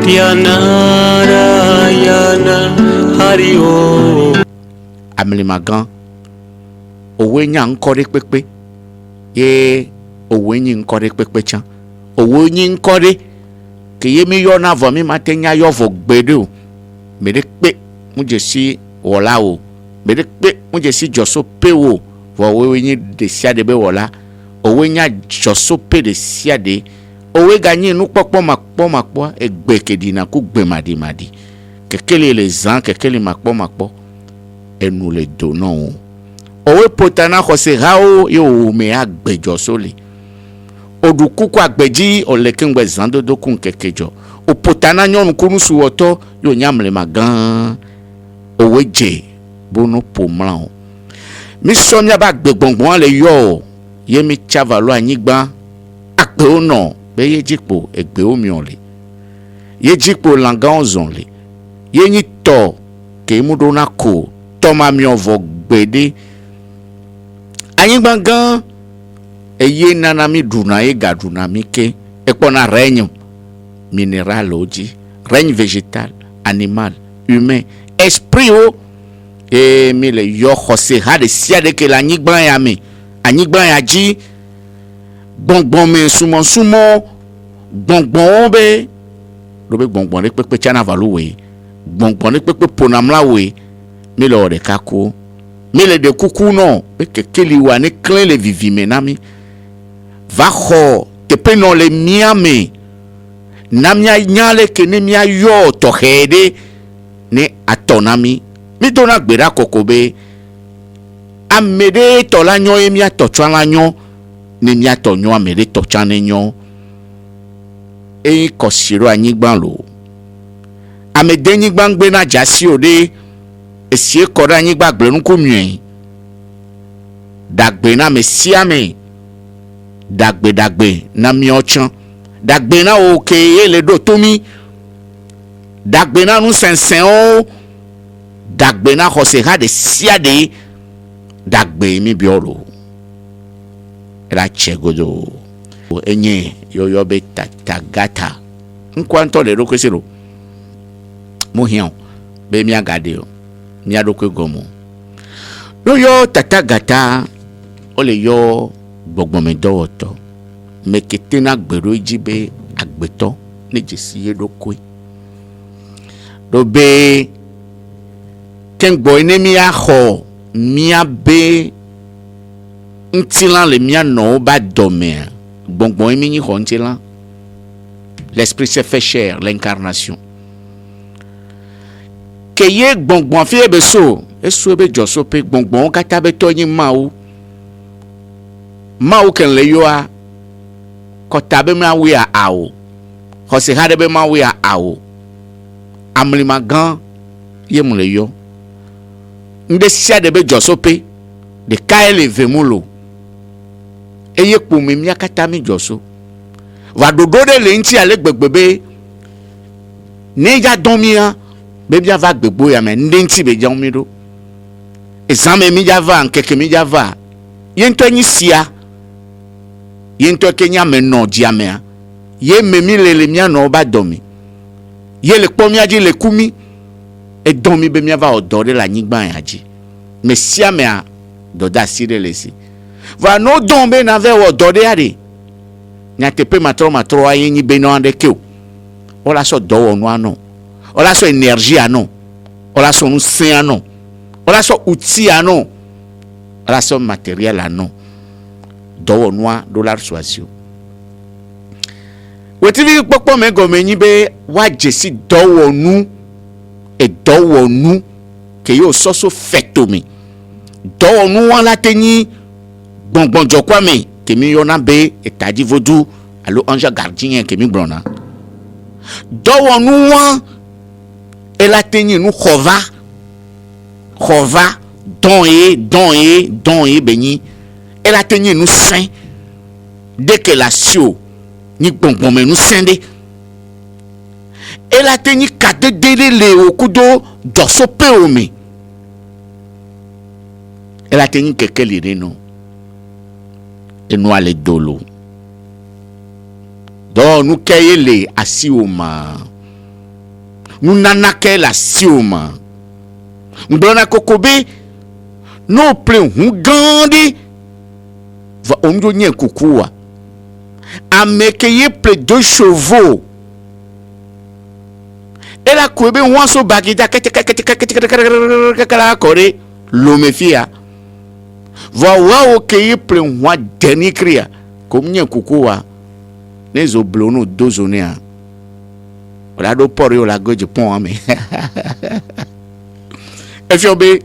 Narayana Hari Om. Amlimagan owe nya nkore pepe ye owe nyi nkore pepe chan owe nyi nkore ke ye mi yo na vo mi ma te nya yo vo gbede o me de pe mu je si wola o me de pe mu je si joso pe o vo we nyi de sia de be wola owe nya joso pe de sia de owe ganyi nu popo makpo egbe kedina ku gbe madi kekele le zan kekele makpo enu le donon owe potana khose hao yo me agbejo sole oduku kwa agbeji olekengbe zan dodo kun kekejo o potana nyonu kunu suwoto yo nyamle magan owe je bono pomlan mi so mi aba gbegbongbon le yo ye mi chavalo anyigba agbe ono be ye jipo egbe omi ole ye jipo langan ozon le ye ni to ke mudo na ko toma mi ovo gbede anyigba gan eye nana mi duna e gaduna mi ke e pona règne minéral oji règne végétal animal humain esprit o e mi le yo khose ha de sia de ke la anyigba ya mi anyigba ya ji gbongbon me sumo gbongbon be do be gbongbon le pepe chana valuwe gbongbon le pepe ponamla we mi le ore kako mi le de kuku no be kekeli wa ne clean le vivime nami va kho te pe no le miame namia nyale ke ne mia yo to hede ne atonami mi dona gbera kokobe amede to la nyo e mia to twa la nyo ne mia to nyo amede to chane nyo e kosiro anyigban lo amede nyigban gbe na jasi ode esie kora anyigba gblenu ku mien dagbe na mesiame dagbe na mi ochan dagbe na oke ele do tomi dagbe na nu sensen o dagbe na khose ha de siade dagbe mi biolo era chegodo enye yo be tatagata nkwanto le rokwesiro muhian be mi agade o mi adokwe gomo yo tatagata o le yo gbogbo me dowoto me ketena gbero ijibe agbeto ni jesi yedokwe do be kengbo enemi aho mia be ntilan le mia no ba dormir gbogbo emi ni ho ntilan l'esprit s'est fait chair l'incarnation keye gbogbo fi ebe so eso ebe joso pe gbogbo kata be to yin mawo ken le yo a kota be ma wi a awo ho se hade be ma wi a awo amlima gan ye mu le yo nde sia de be josope de kaele vemulo eye po mi mi akata mi joso va dodo de le nti ale gbegbebe ne ja don mi a be bia va gbegbo ya me nde nti be ja mi do examen mi ja va nkeke mi ja va ye nto nyi sia ye nto kenya me no dia me a ye me mi le mi no ba domi ye le po mi aji le kumi e domi be mi va odore la nyigba ya ji me sia me a do da sire le si va no dombe na ve odore ade nya tepe matro ayi nyi be no ande ke o la so do wonu ano o la so energie ano o la so nu sen ano o la so outil ano o la so matériel ano do wonu dollar soisio wetivi popo me go me nyi be wa jesi do wonu e do wonu ke yo so feto mi do wonu wa la teni gbongbon jokwa mi kemi yo na be etaji vodu alo ange gardien kemi brona do wonu wa e la teni nu khova don e beni e la teni nu saint dès que la sio ni gbongbon me nu sende e la teni kade dele le okudo joso pe omi e la teni kekeli reno e no ale dolo do nu kayele asi o ma nous nanake la sioma ngbona kokobe no plein hungandi va omdo nye kukua amekeye ple 2 chevaux et la kobe wanso bagida kala kore lomefia va wa okeye ple wa deni kria comme nye kukua nezo blono dozonea la do pori la goje pon ame efiobe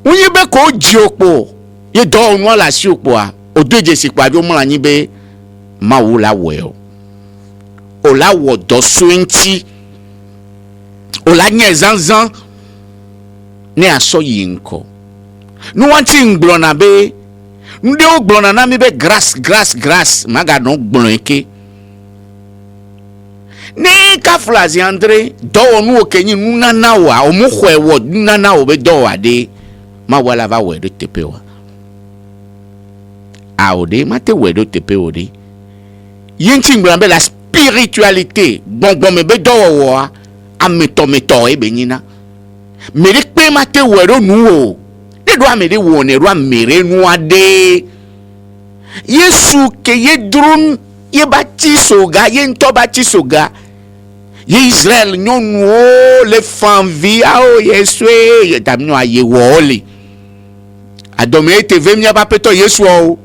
unyi be ko jiopo ye do onwa la si opo a odeje si pa bi o mo la yin be ma wo la we o la wo do 20 o la nye zanzan ne aso yinko no wanti ngbona be ndi o gbona na mi be grass maga no gbona eke ni kaflazi andre do onu okenyi nuna wa o mu hwe wo nana o be do wa de ma wala va we de tepewa a o de ma te we de tepewa de yinti ngbona be la spiritualité bon me be do wo a meto e be nyina me de pe ma te we do nu o de do amede wo ne ro amere nu ade Yesu ke ye drum ye baptiso ga ye nto baptiso ga ye Israel nyonu o le fanvi a o Yesu ye tamno aye wole adome te ve mia ba peto Yesu o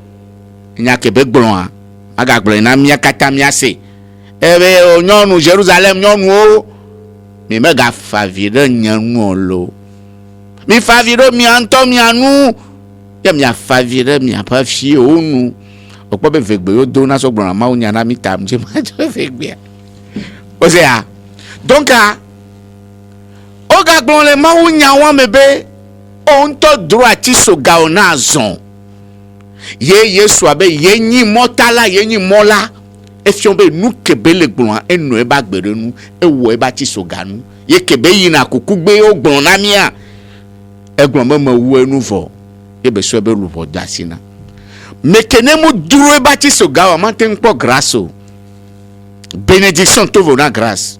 nya ke be gbon aga gbon na mia kata mia se ebe o nyonu Jerusalem nyonu o mi mega favire nyanu lo mi favire mi anto mi anu ya mi favire mi apa fie onu opo be vegbe yo do na so gbon ma o nya na mi tam je ma jo vegbe o se a donc o ga gbon le ma o nya won mebe on to droit ti so ga ona zon ye Yesu abe ye yin motala ye yin mola efion be nu kebe le gbon enu e ba gbere nu e wo e ba ti so ga nu ye kebe yin na kukugbe o gbon na mi a egbon ma wu enu vo e be so be lu vo dasina mekenemu duro e ba ti so ga wa ma te npo grâce bénédiction to vo na grâce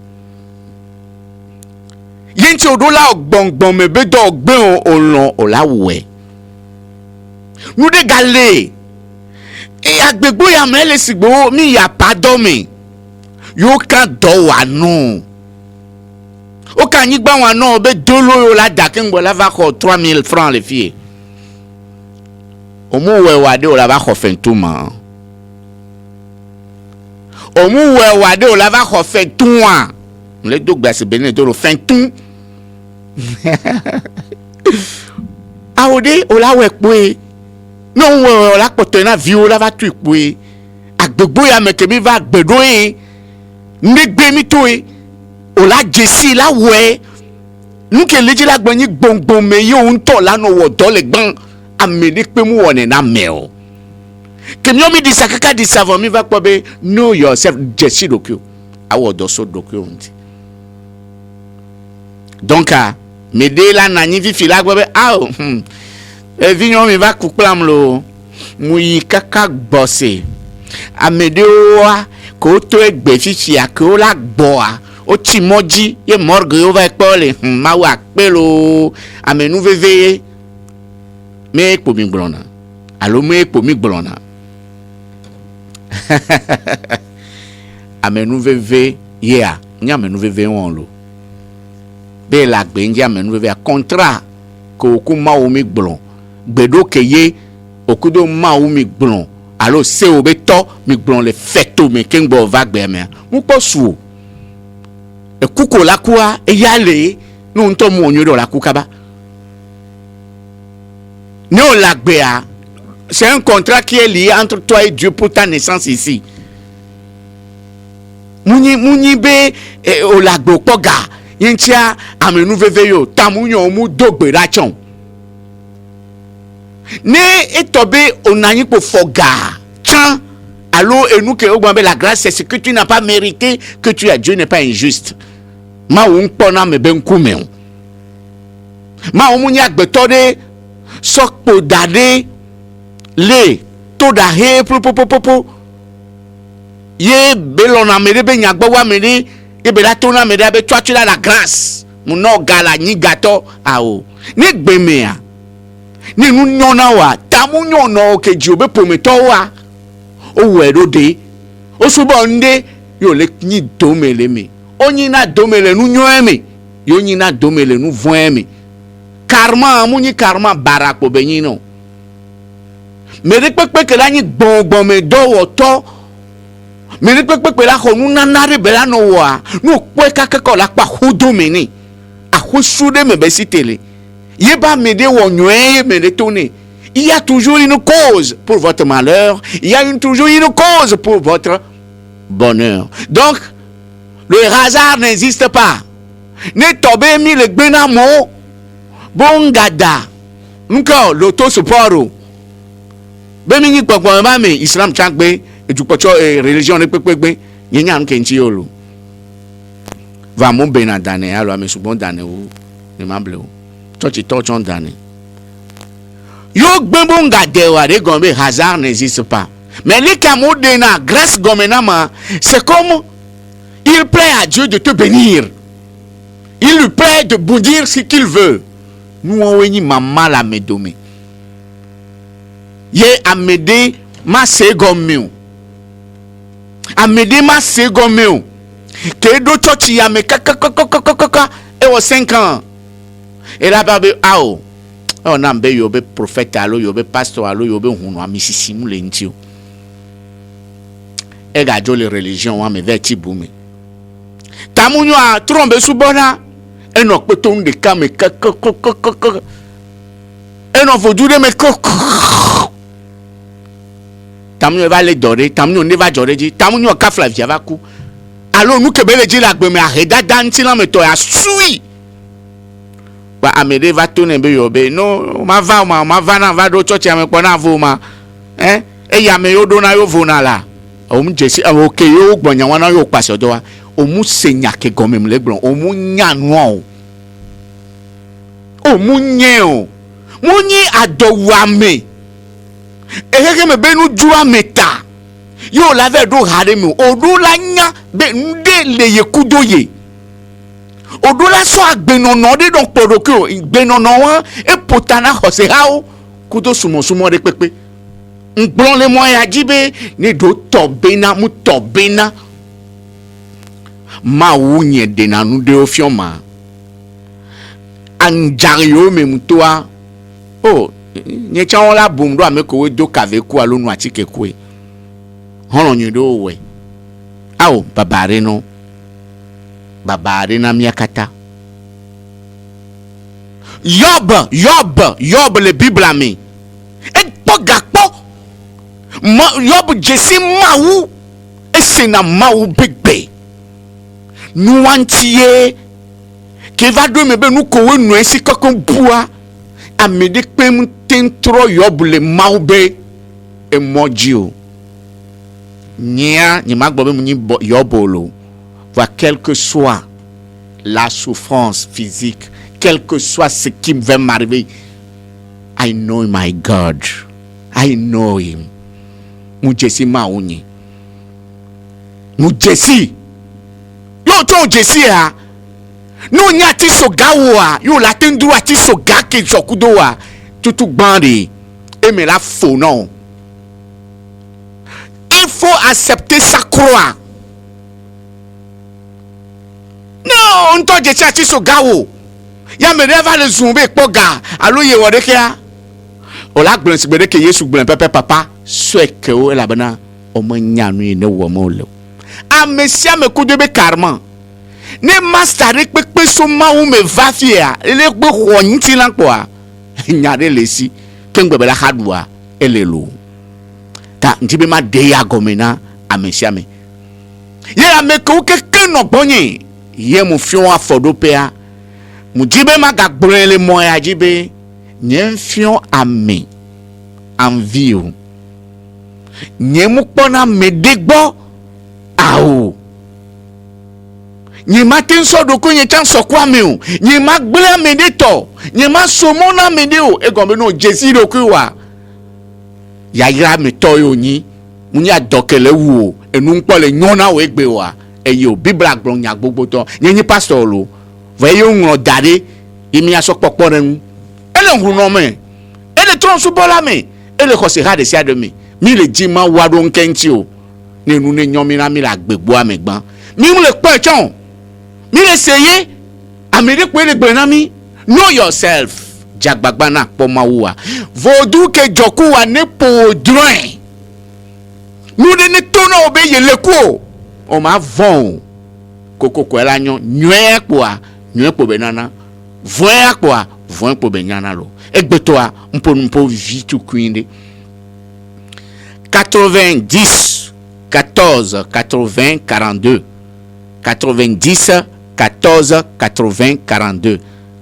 yinti odola ogbongbon me be do ogbe olon olawe nu de gale e agbegbo ya mele sigbo mi ya pardon mi yo kan do wa nu o kan yin gba wa na be dolo yo la da ke ngbo la va ko 3000 francs le fie o mu we wa de o la va ko fentuma o mu we wa de o la va ko fentuma le do gba se bene do fentun awode o la we pe no we la poto na vi o la va tu pe agbegbo ya me ke mi va gbedo e ngbe mi to e o la jesi la we nuke leji la gbon gbongbon me yo nto la no wo do le gbon amede pe mu woni na meo kemi o mi di sakaka di savon mi va po be know yourself jesi dokyo awo do so dokyo nti donc me de la nani fi fila gbe ah e vinyo mi va kuplam lo mu yi kaka gbose amede wa ko to egbe fifi ako la gbo a o ti moji ye morgue o va pole ma wa pelo amenu veve me po mi gbona alo me po mi gbona amenu veve yeah nya amenu veve won lo be la gbe nja amenu veve contrat ko ku ma o mi gbon gbedo keye okudo ma o mi gbon alo se o be to mi gbon le feto me kengbo va gbe me mu po su e kuko la kwa e yale no nto mu onyo do la kukaba ne o la gbe a c'est un contrat qui est lié entre toi et Dieu pour ta naissance ici muni be o la gbe poga yintia amenu veve yo tamunyo mu dogbe rachon ne etobe onanyi po foga chan allo enu ke ogban be la grâce c'est ce que tu n'as pas mérité que tu as Dieu n'est pas injuste ma won pona me ben kume ma o munya gbetode sokpo dade le to da he popo ye belona me be nyagbo wa me ni et ben là tout na me dabe toi tu as la grâce mon no gala ni gato ao ni gbemea ni nu nyona wa tamu nyona o keji obe prometo wa o wero de o subo nde yo le ni domele me onyi na domele nu nyoeme yo nyi na domele nu voeme karma amunyi karma barako benyino me de pepe ke la ni gbongbon me do woto me de pepe la ko nu nanare be la no wa nu pe kakeko la pa hodo me ni a hosude me be sitele yeba me de wo nyoe me de tourner. Il y a toujours une cause pour votre malheur, il y a toujours une cause pour votre bonheur. Donc le hasard n'existe pas. Ne tobe mi le gbenamo bongada nko loto suporo bemi ni gbogbo ma me Islam changbe edupocho religion ne pepegbe yenya nke nti olo va mo bena dane alo ame subon dane o ne mable o church torchon dane yo gbembo ngade wa de gombe hasard n'existe pas. Mais les camots na grâce gomenama c'est comme il plaît à Dieu de te bénir. Il lui plaît de vous dire ce qu'il veut. Nous on weni mama la medome. Ye amede ma segomeu. Amede ma segomeu. Que do chochi ya me kaka e o 5 ans. Et là babe ao. On ambe yobe prophète alo yobe pasteur alo yobe hunu amisisimu le ntio. E ga jo le religion wa me veti bume. Tamunyo a trombe subona eno peton de kame eno vodure me tamunyo va le dore tamunyo ne va dore ji tamunyo ka flavia va ku alo nu kebele ji la gbe me areda danti la me to ya sui ba amede va tourner be yobe no ma va na va do church ame po na vo ma e ya me yo do na yo vo na la o mu jesi o ke yo gbonya wana yo pase odo wa omu senya ke gomem legbron omu nyanu omu nyeo munyi adowame eheke me benu jua meta yo lave do haremu odu la nya be nde le yekudoye odu la so agbenono de don podoko gbenono wa e potana hose hao kudo sumo de pepe ngbon le mo ya jibe ni do tobena mu tobena ma wunye de nanu de ofioma anjario me mutoa oh nye chawo la bum do ameko we do kave ku alonu atike ku e hono nyi do we awo babare na miakata yob le bible ami e pogakpo yob jesi mawu e sena mawu bigbe nuantie ke va do me be nu ko we nu esi kokon bua amede pem tentro yobule maube emojio nia ni magbo be ni yobolo va quelle que soit la souffrance physique, quel que soit ce qui va m'arriver, I know my God, I know him. Mujesi mauni mujesi yo to jesi ha no nya ti so gawa yo la tendu ati so gake sokudo wa tutu gbande e me la fo non. Il faut accepter sa croix. Non, on to jesi ati so gawo ya me reva le zumbe poga alo ye wode kia o la gbon si gbede ke Yesu gbon pepe papa so e ke o la bana o mo nya nu ne wo mo le a mesia me kudo be karma ne master pepe so ma wo me va fia ele gbe ho nti lan po a nya de lesi kengbe be la hadua elelo ta nti be ma de ya gomena a mesia me ye a me ko ke no bonye ye mu fion afodopea mujibe magabrele moya jibe nyemfion ame envie nyemu pona medegbo awo nyema tenso doko nye chanso kwa meu nyema gbele medeto nyema somona medeo egombe no jesi doku wa ya ira me toyo nyi munya dokele wu enu npo le nyona we gbe wa eyo Bible agblɔ nya gbogbotɔ nye nyi pastor lo vɔ eye ŋlɔ da ɖe emi asɔkpɔkpɔ ɖe ŋu ele ŋunɔ me ele trɔ̃subɔla me ele xɔse ha ɖe sia ɖe me mi le dzi ma wa ɖo ŋkɛ ŋuti o ne nu ne nyɔ mi na mi le agbegboa me gbã mi le kpɔe tsɔ mi le se ye ame ɖe kpoe le gblɔ na mi know yourself dzagbagba na kpɔ mawua vodu ke dzɔkuwa ne ƒo drɔe nu ɖe ne to na wo be yele ku o ma vɔn o kokoko la nyɔ nyuie kpoa nyuie kpo be nana vɔe kpoa vɔe kpo be nyana lo egbetoa mpo vi tukui ɖe 90 14 80 42 90 14 80 42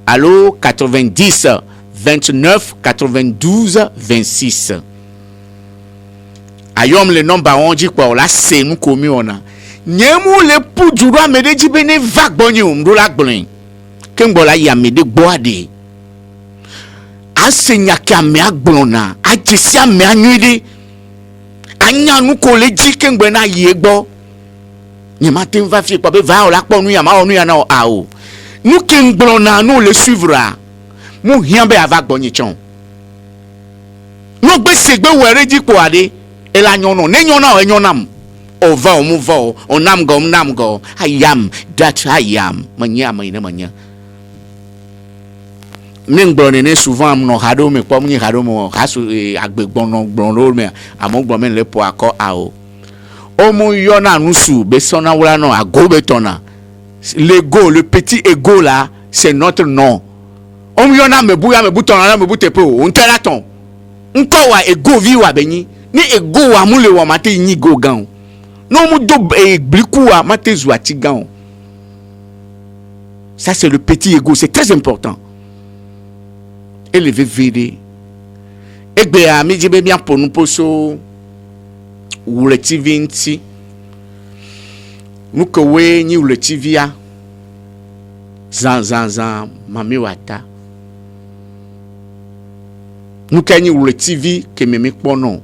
allo 90 29 92 26 ayom le nomba onji kwa la se nu komi ona nyemu le pujuru amede jibe ne vagbonye umru la gblin kengbo la ya mede gboade asenya ka me agbona ajisi ame anyuide anya nu ko le ji kengbo na yegbo nyema tem va fi pa be va o la kponu ya ma onu ya na o nu kengbo na nu le suivre mu hian be ava gbonye chon no gbe segbe were ji ko ade ela nyono ne nyona o nyonam o va o mu va o nam go I am that I am manya manya mengbo ne souvent am no hado me pom ni hado mo hasu agbegbon no gbon ro me amogbo me le po akọ ao o mu yona nusu be sona wala no ago betona l'ego le petit ego là c'est notre nom on yona me buya me butona na me butepe o ntelaton nko wa ego vi wa benyi ni ego wa mule wa mate nyi go gan no mu do bliku wa mate zu ati gan ça c'est le petit ego c'est très important élevé vide egbe a mi jibe bien ponu poso wule TV nti nuko we nyi wule TV a zan mami wata nuka nyi wule TV ke memi kpono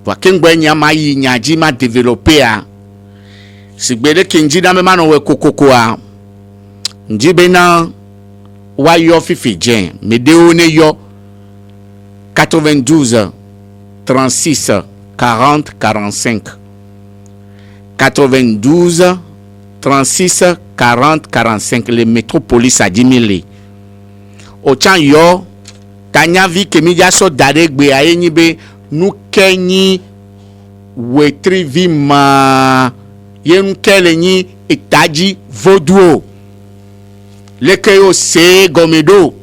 wa kengbe nya ma yi nyaji ma developer a sigbede kenji na me ma no we kokoko a njibe na wa yo fifi jen medeo ne yo 92 36 40 45 92 36 40 45 le métropolis a 10 000 o chan yo tanya vi kemija so dare gbe ayenyi be nu kenyi wetrivi ma yen kelenyi itaji voduo leke yo se gomedo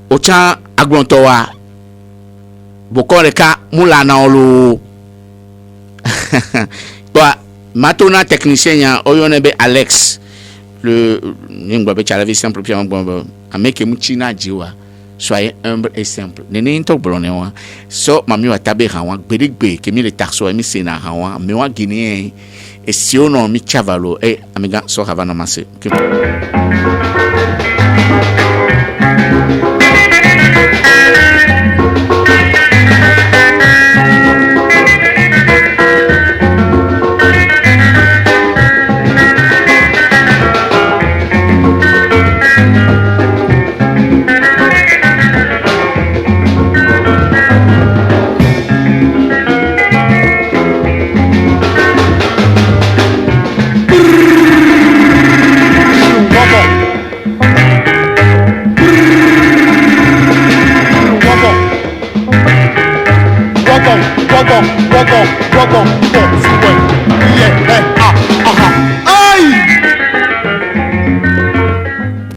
o chan agbontowa bokore ka mulana olo toi matona technicien ya oyone be Alex le ngba be chalavi simple puis ngba ameke muchina jiwa soyez humble et simple nene to blone wa so mami wa tabe hawa gbedigbe kemi le taxo mi sena hawa me wa guinéen et si on mi chavalo e amiga so havana masse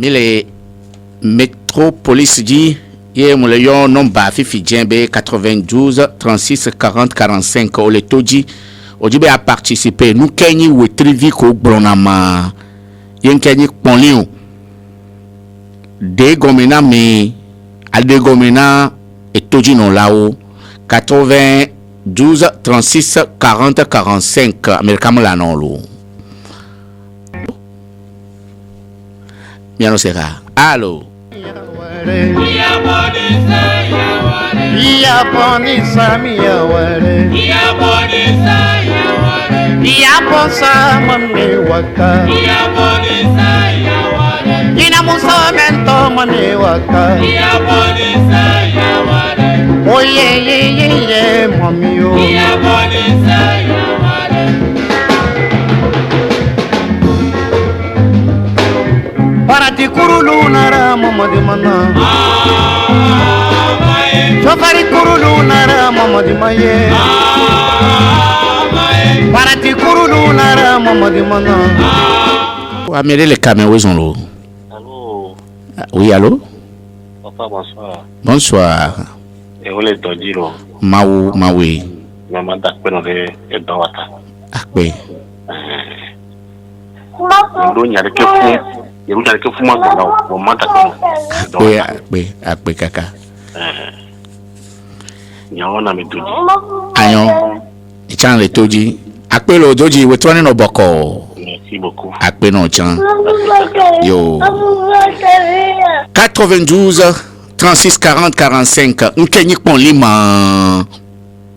Mille métropolis dit ye mo le yo nomba fifi djembe 92 36 40 45 o le toji ojibe a participer nous kenyi we trivi ko bronama yen kenyi ponlion de gomena me al de gomena et toji non lao 92 36 40 45 america mo la non lo Miano sera. Allô. Iaposa mami waka Iabonisa yawale Ina musomento mami waka Iabonisa yawale Oye ye ye ye mami o Iabonisa yawale Parati kurulu nara mamadi mana Sofari kurulu nara mamadi maye Parati kurulu nara mamadi mana Amenez les caméras, ils ont l'eau. Allô. Oui, allô? Papa, bonsoir. Bonsoir. Et vous les dodiro. Maui. Maman d'Akpenore et Dawata. Akpe. Nous n'y a que fou. Il n'y a que fou, maman d'Akpenore. Akpe, kaka. Il y a un ami tout Ayon. Ichan le toji. Akpe lo doji, we tourne no boko. Merci beaucoup. Akpe no chan. Yo. 92 36 40 45. Nkenyi pon lima.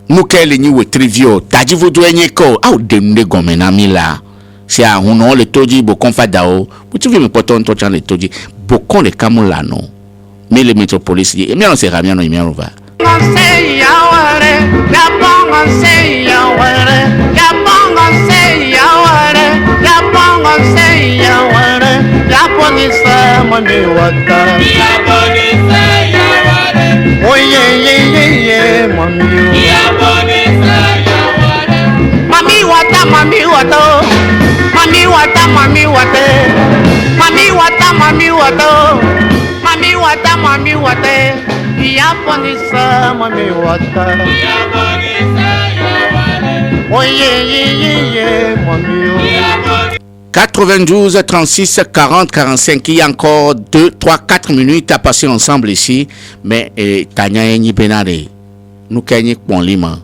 Nukele ni we trivio. Taji vodo enye ko. Au demde gomena mila. Si a huno le toji bokon fadao. Vous me poton to chan le toji. Bokon le kamula no. Mais les métropolis, il y a un céramien, il y a un va. Mami wate, Iaponisa mami wata. Oye mami. 92 36 40 45. Il y a encore 2, 3, 4 minutes à passer ensemble ici. Mais Tanya Eni Benare, nous kenyi Ponlima,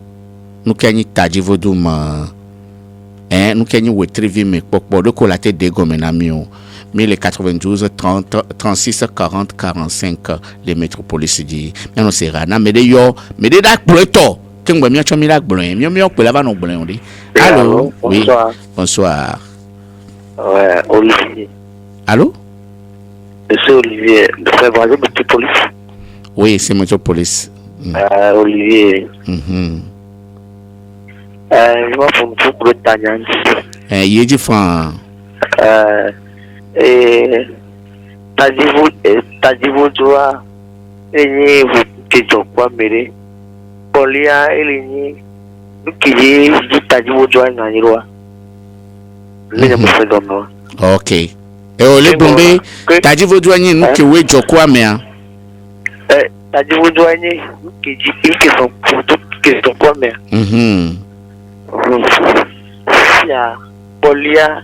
nous kenyi Taji Vodouma, nous kenyi Wetrivi me Pokbo de Kolate de Gomenamio. Mais les 92 30 36 40 45 les métropolis dit mais non c'est rana mais de yo mais de dak pleto ken gbe mi acho mi dak blon mi mi opela ba no blon ri. Allô? Oui. Bonsoir. Ouais, Olivier. Allô? C'est Olivier de Février Métropolis. Oui, c'est Métropolis. Olivier. Je vois pour le Tanyan. Yeji fan. Tajivo joa enye kejo kwa mere polia elinyi nukiji tajivo joa nganyirwa lenya mfedono. Okay. Ole bombe Tajivo joa nyi nuke we jokwa mea. Tajivo joa nyi nukiji keso kwa mea. Ya polia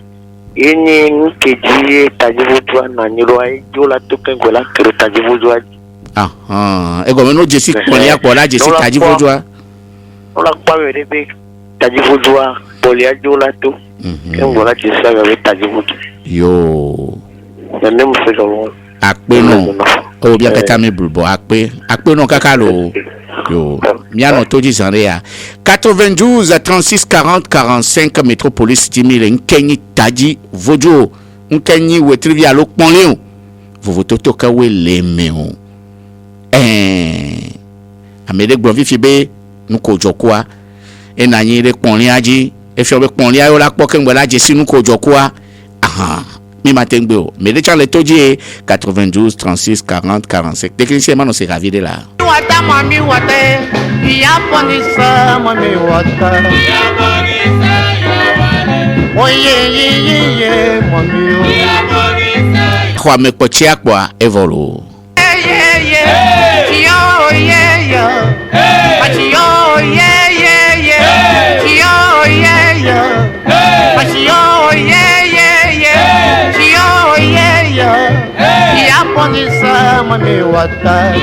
ini nkeji tajivudwa na nyirwa jola tukengwela kero tajivudwa ego meno jesi polia pola jesi tajivudwa ola kwawerebe tajivudwa polia jola tu kengwela jesi ga tajivudwa yo nene mfego akpe no o bia kata me bulbo akpe no kakalo yo miano toji zanrea 92 36 40 45 métropolis 10 000 nkenyi taji vojo nkenyi wetrivi alo ponleo vovo toto ka we lemeo amede gbon fi be nuko jokwa enanyi re ponle aji e fi obe ponle ayo la poke ngbe la je si nuko jokwa mi matengbe o mais les gens les toji 92 36 40 45 technicien mano c'est ravi de là. Wata mami wate, Iaponisa mami wata. Oye mami. Kwa me pochia kwa evolo. Iaponisa mami wata.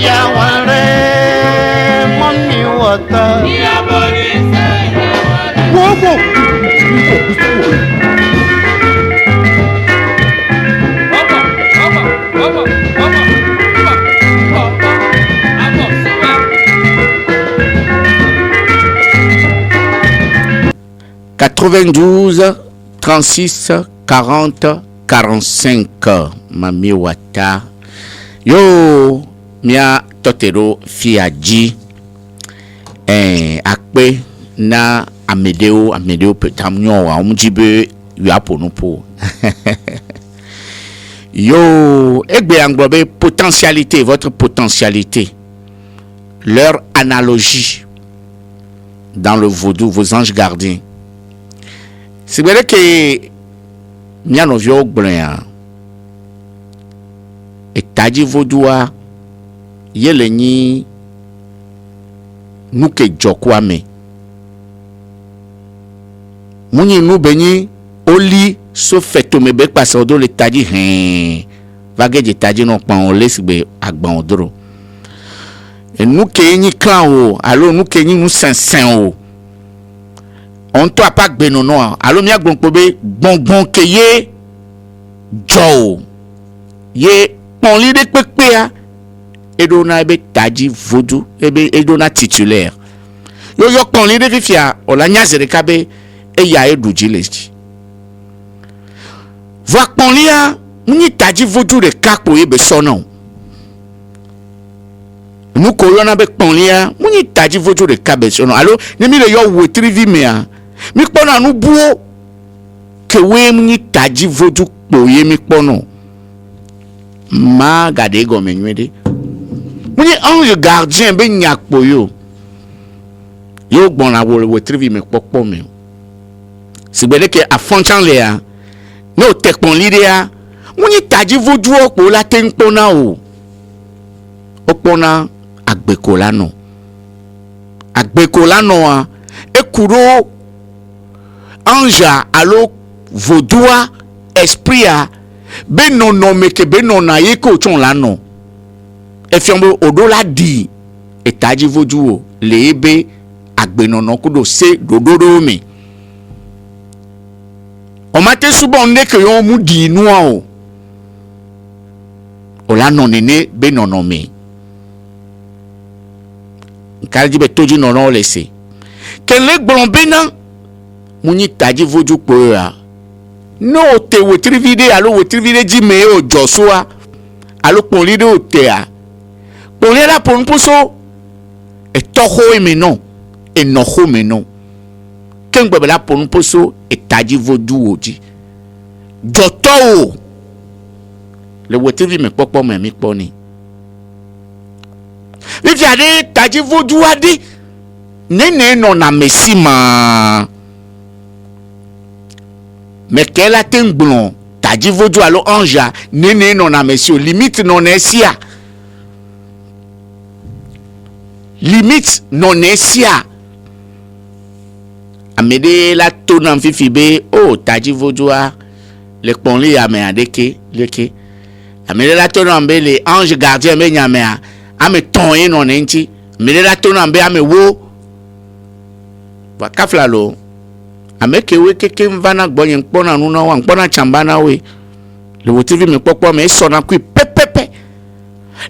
Yaware mami wata. 92 36 40 45 Mami Wata yo mia totero fiaji akpe na amedeo petamnyo wa umjibe yaponupo yo egbe anglobe potentialité, votre potentialité, leur analogie dans le vaudou, vos anges gardiens. C'est vrai que miano vio gblea etaji vodua yele ni nuke jokwa me muni nu beni oli so feto me be pase odo le taji vage je taji no pan o lesbe agban odoro e nuke ni clan o alo nuke ni nu sensen o on to pas gbeno no alo mi agbon pobe gbongbon keye jo ye pon li de pepe a edona ebe taji vodu ebe edona titulaire yo pon li de fifia o la nyazere kabe e ya eduji leji va pon li a muni taji vodu de kapo ebe sono nous corona be pon li a muni taji vodu de kabe sono alo ne mi le yo wetri vi me a mi kpona nu buo ke we mni taji vodu kpoye mi kpono ma gade go menwede mni ange gardien be nyakpo yo gbon la wo trivi me popo me si bele ke afonchan le a no tekpon lide a mni taji vodu okpo la tenkpona o okpona agbekolano a ekuro anja alo vodua esprit a be nono meke be nona yeko chon lano efiambo odola di etaji voduo lebe agbenono kudo se dodoro mi o mate subo ndeke yo mu di nua o ola nonene be nono mi kalji be toji nono lese kele gblonbena muni taji vodu poa no te wetri vide alo wetri vide ji me o josua alo ponli de otea ponli la pon puso e toho e no e no ho me no kengbe la pon puso e taji vodu oji joto le wetri vi me popo me mi poni vi fiade taji vodu ade nene no na mesima mais qu'elle a ten blond taji vodu alo anja nene non na monsieur limite non esia amede la tona fifi be o taji vodu a le ponli a me adeke leke amede la tona be le ange gardien me nyame a ame ton e non enti amede la tona be ame wo wa kaflalo ameke we keke mvana gbonye nkpona nuna wa nkpona chambana we le wotivi me popo me so na ku pepepe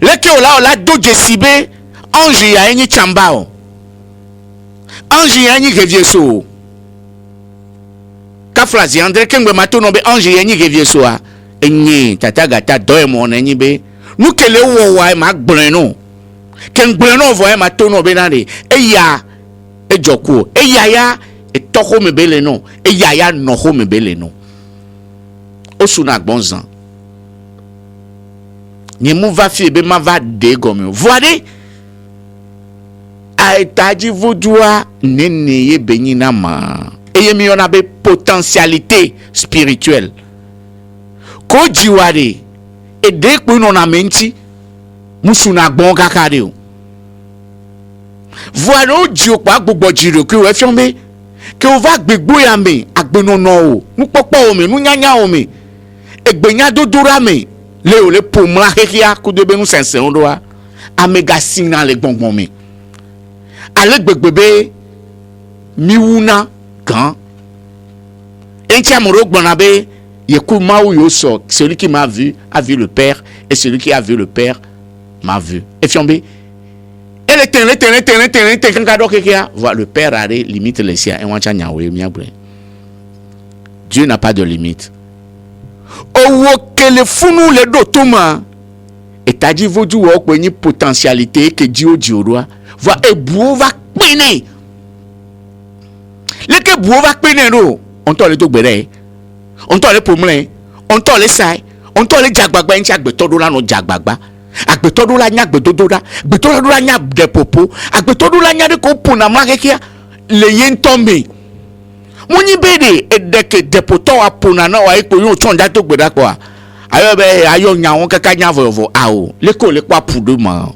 leke ola doje sibe ange ya enyi chambao ange ya enyi gevieso kafrazi andre kengbe matono be ange ya enyi gevieso a enyi tatagata doemo na enyi be nukele wo wa ma gbreno kengbeno vo e matono be na de eya ejoku eya ya etoko me bele no eyaya no ho me bele no osuna gbonzan ni mu va fi be ma va de gomi voade a etaji vodua nene ye benyina ma eye mi ona be potentialité spirituelle ko jiwade e de pe no na menti musuna gbon kakade o voade o ji o pa gbogbo jiro ki we fiombe que on va gbegbo ya me agbenono o nu popo o me nu nyanya o me egbenya dodora me le o le pomla hekia ku de be nu sensen o do a amega signal le gbongbon me ale gbegbebe miwuna kan entia moro gbona be yeku maou yo so celui qui m'a vu a vu le père et celui qui a vu le père m'a vu et fiombe le terrain voilà le père a limite les siens et on tient nyawe miabre Dieu n'a pas de limite. Owo kele funu le do toma. Et t'as dit vous jouez au une potentialité que Dieu dit au roi. Va et bou va piner. Le que bou va piner no. On t'en le tout béré. On t'en le pommelin. On t'en le sai. On t'en le jagbagba en chak betodo la no jagbagba. Ak betodo la nyak betodo la. Betodo la nyak de popo. Ak betodo la nyak de ko puna marekia. Le yen tombe. Moni bede et deke depoto a puna na wa iko yon chonda to gbeda kwa. Ayo be ayo nya won kaka nya vovo awo. Le ko le kwa pudu ma.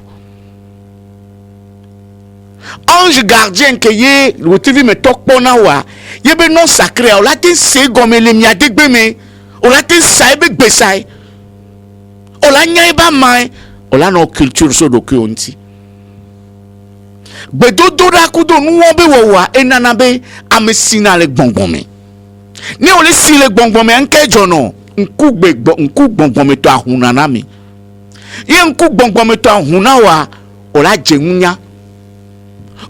Ange gardien que ye le TV me tok pona wa. Ye be non sacré o la tin se gome le mia de gbeme. O la tin sa be gbesai. O la nya ba mai. O la no culture so do ku onti. Bedodo da kudo nu won be wowa enana be amesina le gbongbome. Ni o le si le gbongbome anke jono nku gbongbome to ahunana mi. Ye nku gbongbome to ahuna wa o la jemunya.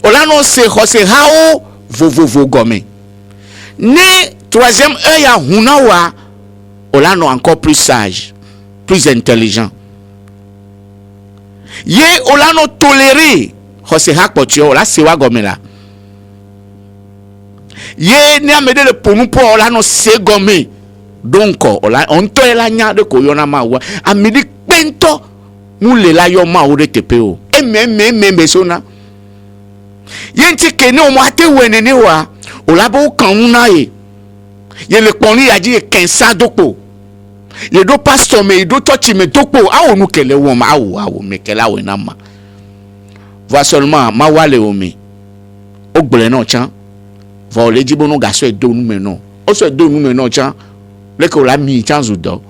O la no se hose hao vovovo gome. Ni troisième œil ahuna wa o la no encore plus sage, plus intelligent. Ye o la no tolérer Jose hakpotio la sewa gomela. Ye ni amede le ponupo la no se gome. Donc ola onto la nya de ko yona ma wa. Amidi pento mu le la yo ma o de tepeo. Me sona. Ye nti kene o mo ate wenene wa. Ola bo kan una ye. Ye le poni ya di 15 dopo. Ye do pastor me do church me dopo. A onu kele wo ma awo me kele we na ma. Va seulement ma wale omi o gbele no chan va o le jibo no gaso e do nu me no o so do nu me no chan le ko la mi chan zudo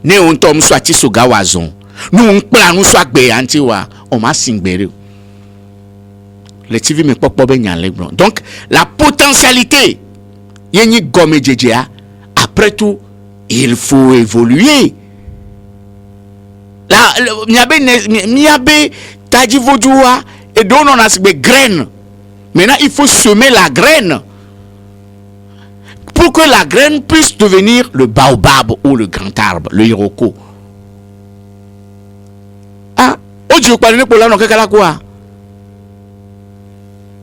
ne on tom so ati so ga wazon nu npla nu so agbe anti wa o ma singbere le TV me popo be nyan le gbon. Donc la potentialité yeni gomme djejea après tout il faut évoluer. La miabe taji vodjoua et donne on a des graines. Maintenant il faut semer la graine pour que la graine puisse devenir le baobab ou le grand arbre, le iroko. Ah, ojo parle pour la no kala quoi.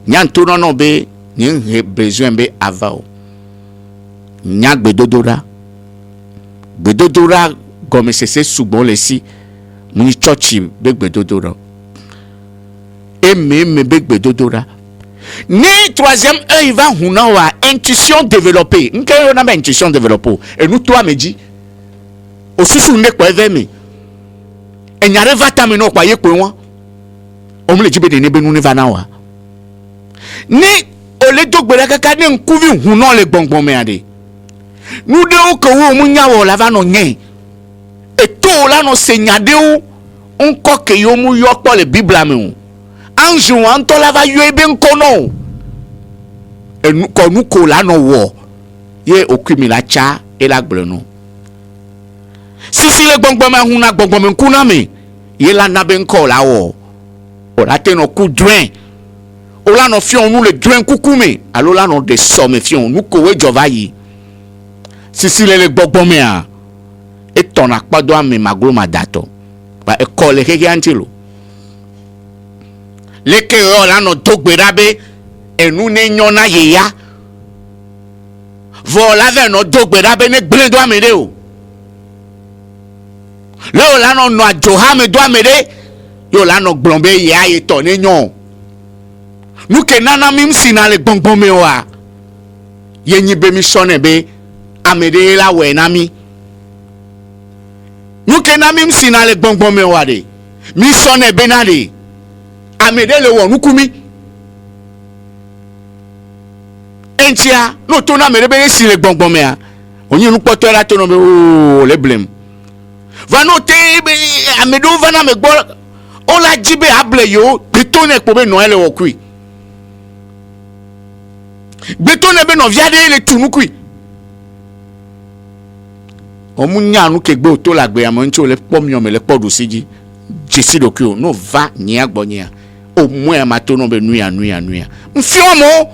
Nyan to non be ni besoin be avao. Nyak bedodora. Bedodora comme c'est souvent les si ni chochi begbe dodora me begbe dodora ni troisième œil va huna wa intuition développée nke yo na intuition développée et nous toi me dit osusu ne kwa evemi enyare vata me no kwa ye kwe won omle jibe de ne benu ne vana wa ni ole dogbere kaka ni nkuvi huna le gbongbon me ade nous de o ko wo mu nya wo la va no nye eto la no senyade ou onko ke yo mu yo po le bible ame ange wan to la va yo ebe nkono enu ko nu ko la no wo ye okumi la cha e la gble no si le gbongbon ma huna gbongbon me nkuna me ye la na be nko la wo o la te no ku dren o la no fion nu le dren kukume alo la no de somme fion nu ko we jova yi si le gbongbon me a et ton akpado ame magro madato ba ekole keke antilo leke yo la no dogberabe enu ne nyona yeya vo la ve no dogberabe ne gbedo amede o le o la no ajoha me do amede yo la no glombe ya ye to ne nyon nu ke nana mi msina le gbongbon me wa ye nyi be mi sone be amede la we na mi nous que na mim sina le gbongbon me wade mi sonne benade amede le won nukumi entia no to na mere be si le gbongbon me a onyi nu poto la to no be o le blem va no te amede va na me gbo o la jibe able yo betone ko be no ele wo kui betone be no viade le tunukui omunya nu kegbe oto la gbe amon ti o le pomyo me le podu siji jesi dokio no va ni agbonya o mu e ma to no be nuya mfi omo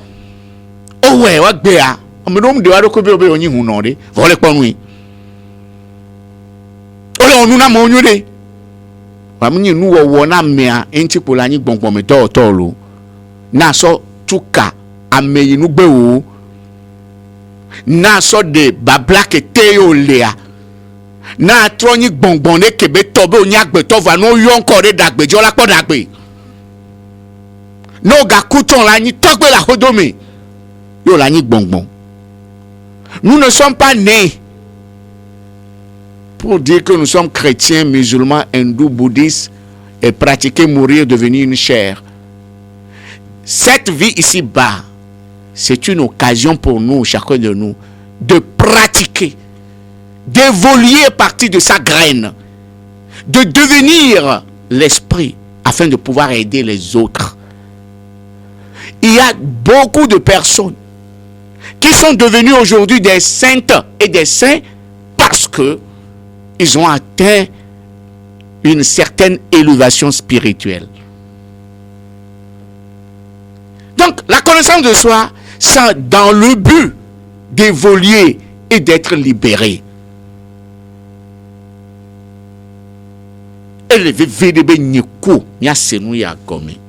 o we wa gbe a Amedom de wado ko be obe onyi hu no de. Vole kponu. Ole onu na mo onyu de. Wa munyi nu wo na mea enti pola nyi gbongbon me to lo. Na so tuka ameyi nu gbe wo. Na so de babla ke te yo lea. Na troni gbongbon ne kebe tobe onyi agbeto va no yo nko de dagbe jo la po dagbe. No ga kuton la ni togbe la hodome. Yo la ni gbongbon. Nous ne sommes pas nés pour dire que nous sommes chrétiens, musulmans, hindous, bouddhistes et pratiquer, mourir, devenir une chair. Cette vie ici-bas, c'est une occasion pour nous, chacun de nous, de pratiquer, d'évoluer à partir de sa graine, de devenir l'esprit afin de pouvoir aider les autres. Il y a beaucoup de personnes qui sont devenues aujourd'hui des saintes et des saints parce que ils ont atteint une certaine élévation spirituelle. Donc, la connaissance de soi, c'est dans le but d'évoluer et d'être libéré. Et le VDB Nico, Nia Senou ya Gomi.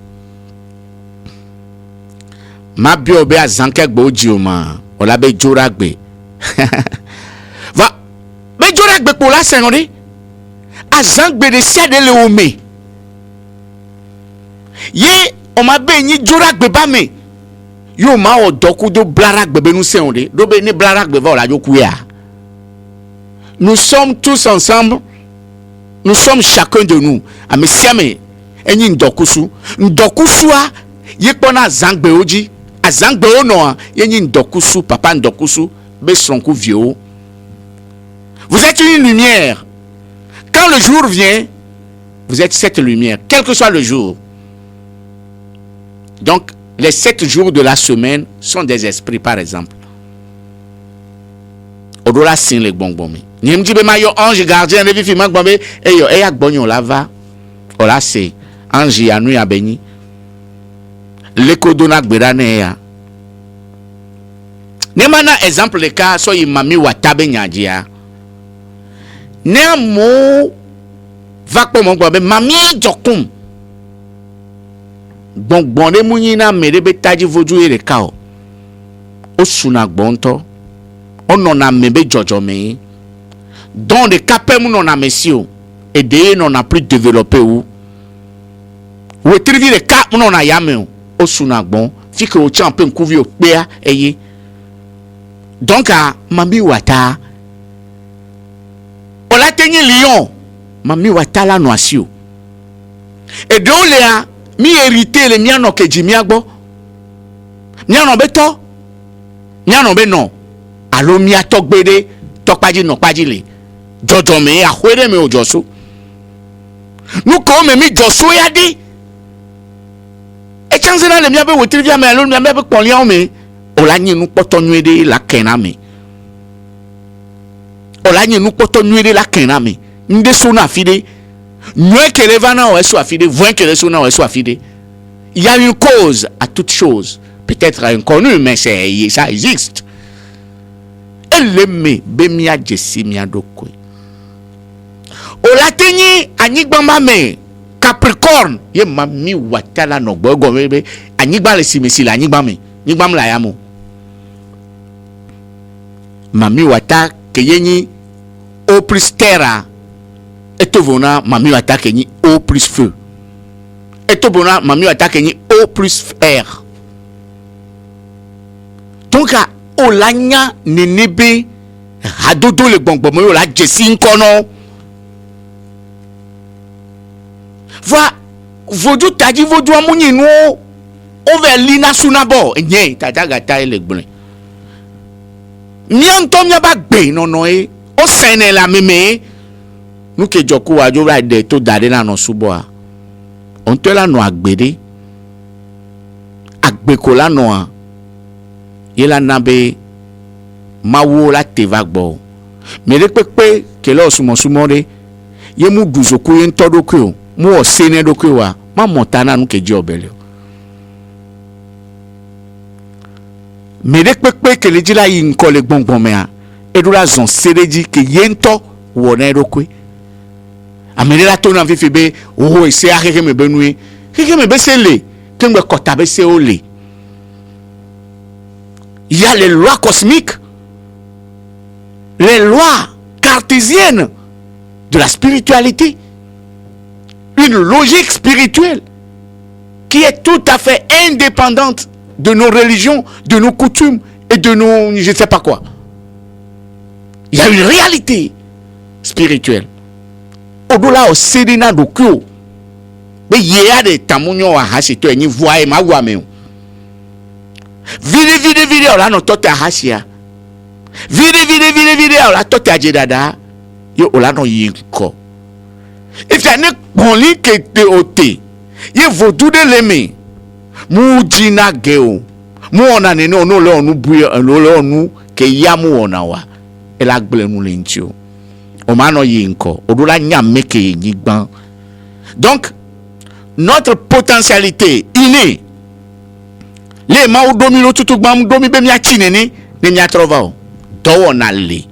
Ma biobe a Zankek Bojioma, Ola be Joragbe. Va, be Joragbe pour la Senori, a Zankbe de Siade le Ome. Ye, on m'a béni Joragbe Bame. Yo ma o doku do Blaragbe Benou Senori, do be ne Blaragbe va la Yokuya. Nous sommes tous ensemble. Nous sommes chacun de nous. Amesiame, eni ndokusu. Ndokusu a, yekpona Zankbe Oji. A Zankbe Ono, yeni ndokusu, papa ndokusu, be sonku vieux. Vous êtes une lumière. Quand le jour vient, vous êtes cette lumière, quel que soit le jour. Donc, les 7 jours de la semaine sont des esprits, par exemple. Odola sin le bonbon. Ni mdi be mayo ange gardien de vifi magbombe e yo e yak bonyo lava. Ola se ange ya nu ya beni. Leko dona gbedane ya. Ne mana exemple le cas so yi mami watabe nyajia. Ne mo vakpo mongbombe mami jokum. Bonbon de munina merebe taji voju e le kao. Osuna gbonto. On en a mebe jojome. Dans les capes on a messio. Et des on a plus développé ou. Ou trivi les cap on a yame au sunagbon. Fi que au champion couvi au pea eye. Donc à mami wata. On l'a tenu lion. Mami wata la noisio. Et donc les mi hérité les miano que jimiagbo. Miano beto. Miano be non. Alo mi atokbede tokpaji no pajile jojo me ahwere me ojoso nu ko me mi joso ya di e chance na le mi abe wotrivia me alo mi abe ponlian me olanyi nu poto nuede la kena me olanyi nu poto nuede la kena me nde so na fide nwe kele vana o eso afide voin kele so na o eso afide. Il y a une cause à toute chose, peut-être inconnue, mais ça existe. Eleme bemia jesi mia dokoi. Olateni anigbamba me Capricorne ye mami watala no gbogo bebe anigba le simesi la anigba me nigbam la yamu. Mami wata keyenyi O plus terre etovona mami wata kenyi O plus feu. Etobona mami wata kenyi O plus air. Donc olanya nenebe hadodo le gbongbomo yo la jesi nkono va vodu taji vodu amunyi no overlina sunabo nye tataga tai le gbon mi anto mi ba gbe nono e o sene la meme nu ke joku wa jo de to dade na no subo a on te la no agbede agbeko la no a yela nabe mawo la tevagbo me le pepe ke lo sumo de ye mu guzoku ye ntodoku mu o sene doku wa ma montana nu ke jobele mais dès que les dit là il encore les bonbons mais et d'où la zone sérédi que yento ou on est rokwe amener la tonne en vie fébé ou c'est à que me benoué que me baisser les que me kota baisser au lait. Il y a les lois cosmiques, les lois cartésiennes de la spiritualité, une logique spirituelle qui est tout à fait indépendante de nos religions, de nos coutumes et de nos je ne sais pas quoi. Il y a une réalité spirituelle. Au-delà au sédina do kyo. Mais il y a des tamunyo à hasito et ni voie ma wameo. Vide on la tote a hasia. Vide on la tote a jedada. Yo on la no yinko. Et ça n'est bon li que te ote. Ye vodou de l'aimer. Mou jina geo. Mou on a nene on le on nous bouille on le on que yamu on a wa. Et la gble nous l'intio. O mano yinko. Odola nyame ke yigban. Donc notre potentialité innée. Les ma ou domino tout bam domi be mia chinene ne mia trova do wona le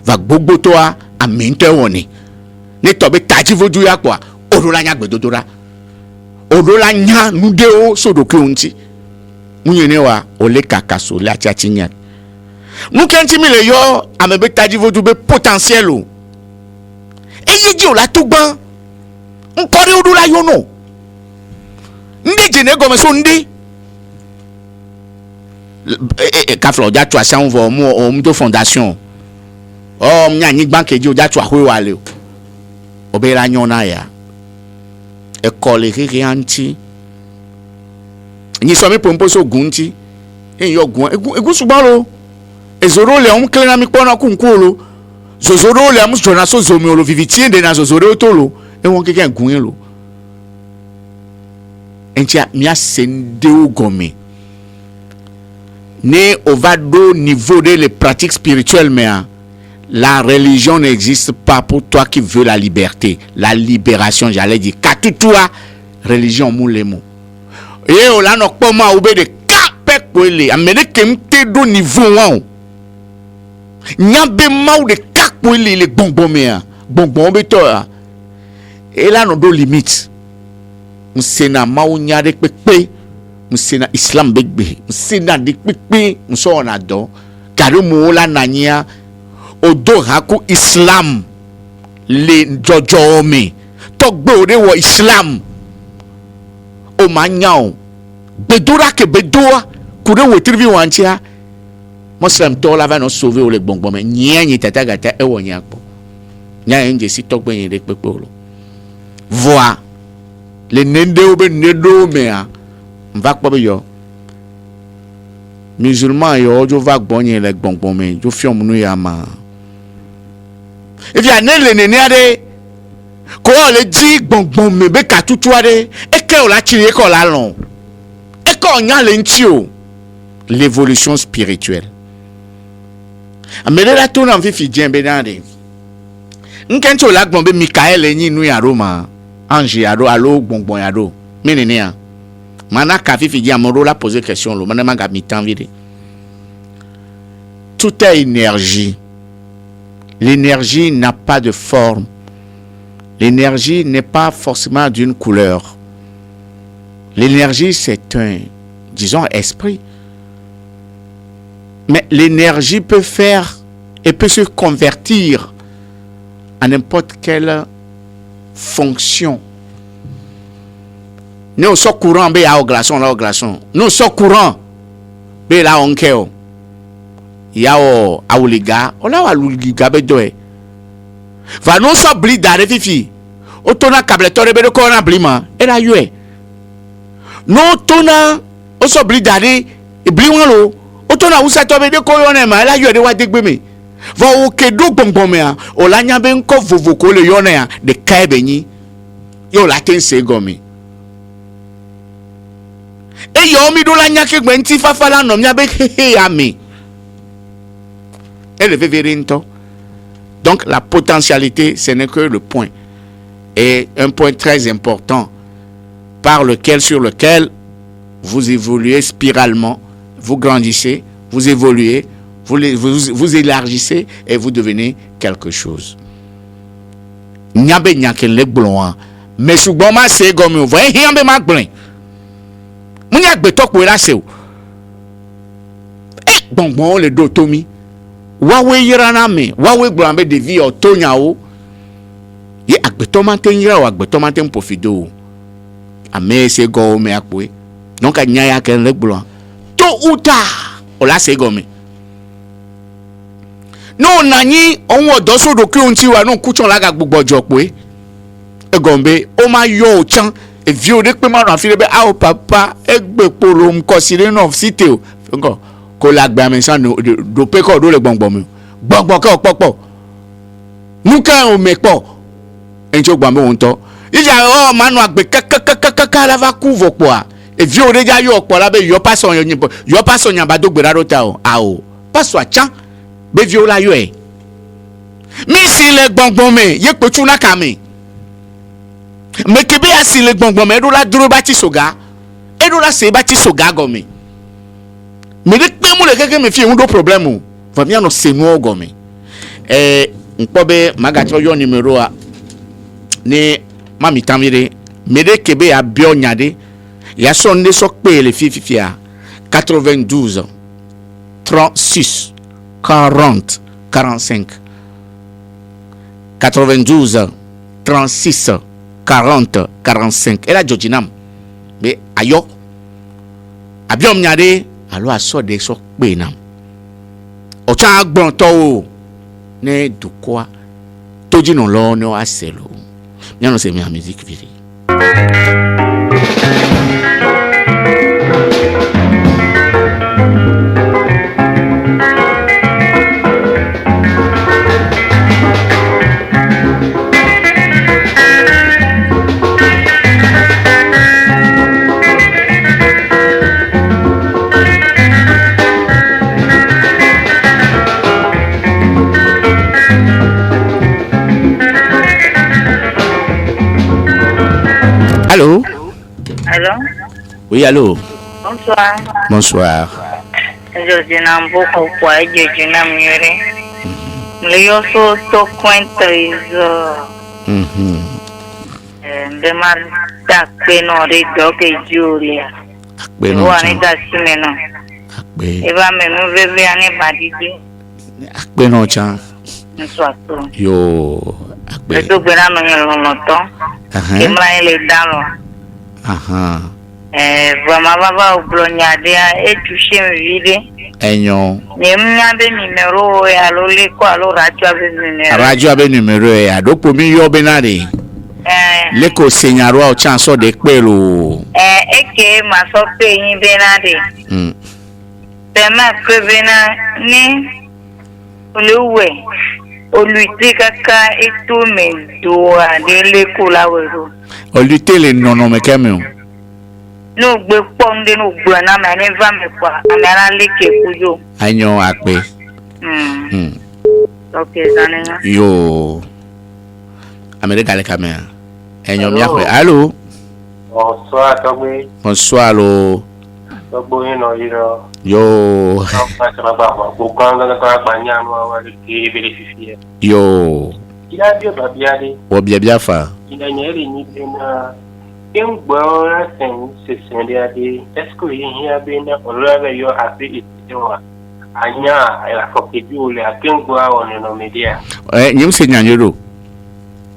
va gbogbo to a aminte woni ne to be taji vodu ya kwa odola nya gbedodora odola nya nudeo sodoku unti munyene wa ole kakaso la chachinya nu kenti mi le yo amebe taji vodu be potentiel o eyeji o la tugban nkore odola yo no ndi jene gome so ndi kaflo ja tu asan vo mo to fondation o mnya ni banque di o ja tu ahwe wale o be ra nyona ya école rianti ni so mi pomposo gunti en yo gun egu subalo ezoro le on klena mi pona kunkolo zozoro le am jona so zomi o lo vivitien de na zozoro otolo e won keke gun lo entia mi asende o gomi. Né au vado niveau de les pratiques spirituelles, mais la religion n'existe pas pour toi qui veux la liberté, la libération, j'allais dire. Katoutoua, religion moulemo. Et on l'a non pas moi oubé de capek poélé. Amène que m'te do niveau ouan. Nyambe mau de kak poélé les bonbons mais bonbons bétoa. Et là non do limite. M'sena mau nyade pekpe. Msina islam begbe msina dikpipi mso na do kado mola nanya odo haku islam le jojo mi togbe ode wo islam o manyao bedora ke bedoa kude wo trivi wantia muslim to la va no sauver o le bonbon me nyenyi tata gata e wo nyakpo nya nje si togbe yin dikpipi lo voa le nende obe nedo mea va pas yo musulman yo jo va gbonye le gbongbon me jo fiom nu ya ma e via ne le nene ade ko le di gbongbon me be ka tutu ade e ke o la chire ko la lon e ko nya le nti o l'évolution spirituelle amele la ton en fi djembe dande nkento la gbon be Michael enyi nu ya Roma ange ya ro alo gbongbon ya ro menene ya Mana kafifi di amoro la poser question lo mana manga mitan vide. Tout est énergie. L'énergie n'a pas de forme. L'énergie n'est pas forcément d'une couleur. L'énergie c'est un, disons, esprit. Mais l'énergie peut faire et peut se convertir à n'importe quelle fonction. Nous sommes courants, mais à glaçon, là, au glaçon. Nous sommes courants, mais là, on keo. Il y a Auliga, on a Auliga, bedoe. Va nous sommes blis d'arrêt, fifi. Otona cabletor, et corona blima. Et là, yue. Non, tona, on sommes blis d'arrêt, et blimalo. Otona, où ça tombe de coronema, et là, yue de wadigbe. Va au kedo bombomea, o la nyabe nko vovoko le yonea, de kaebeni. Yo la ten se gomi. Et yomi do la nyake gwenti fafala nom nyabe hehe ami. Elle veut verinto. Donc la potentialité, ce n'est que le point. Et un point très important sur lequel vous évoluez spiralement, vous grandissez, vous évoluez, vous élargissez et vous devenez quelque chose. Nyabe nyaken le blon mais souvent ma c'est comme vous voyez yambe ma blin. Mounya gbeto ko la se o. Bonbon le dotomi. Wawe yirana me, wawe glambe de vie otonya o. Ye agbeto manten yira o agbeto manten profido. Ame se go me akwe. Donc a nyaya ken le blon. Tôt ou tard, o la se go me. No nani onwo doso do ki onti wa no kuchon la ga gbogbo jopwe. E gombe o ma yo o chan e vi o de pe ma ran fi be a o papa e gbe polo nko sire no city o. Ngo ko la gba me san do pe ko do le gbongbon mi. Gbongbon ke o popo. Nu ka o me po. Enjo gba me won to. Ija o manu agbe kaka la va couvre po a. E vi o de ja yo po la be yo paso yan ba do gbera ro ta o. A o. Paso a chan. Be viola yo e. Mi si le gbongbon me, ye pochu na ka me. Me kebe a si le gbongbon me, edo la duro ba ti soga. Edo la se ba ti soga go me. Me de pe mu le keke me fi do problème o. Va bien no se no go me. Npo be magacho yo numéro a ni mami tamire. Me de kebe a bio nyade. Ya son de sok pe le fi a 92 36 40 45 92 36 40 45 et la jojinam be ayo abiom nyade alo aso de so pe nam o cha agbon to o ne dukwa toji no lo no aselo mi no se mi musique viri. Allô? Allô? Oui, allô? Bonsoir. Bonsoir. Je n'aime beaucoup quoi, je n'aime rien. Le so cuenta de mal da peno de doke Julia. Akbe no Wani chan. da simeno. Akbe. Eva me no bebe ane badidi. Akbe no chan. Nswato. Yo. Akbe. Eto gbera no yelo noto. Kemla ele dalo. Vraiment baba oblonya dia e touché vide. Enyo. Nyemnya be numero ya lo le ko alo Radio abe numero e adopo mi yo benade. Leko senyaro o chanso de pelo. Eke maso pe yin benade. Tema pe bena ni oluwe. Oluite kaka eto me do ade le ko lawero. Olute le nono me kemio. No gbe ponde no gbe na ma ni va me kwa amara leke kujo. Enyo akbe. Okay, zanena. Yo. America le camera. Enyo mi akbe. Allô? Bonsoir, Togwe. Bonsoir lo. Togwe no yiro. Yo. Yo. Ila bio babiade. O bia fa. Ila nyeri ni bena. Kengwa sen se sendiade. Esko yin bena olora yo afi itiwa. Anya ila fokeju le akengwa ono media. Nyim se nyanyero.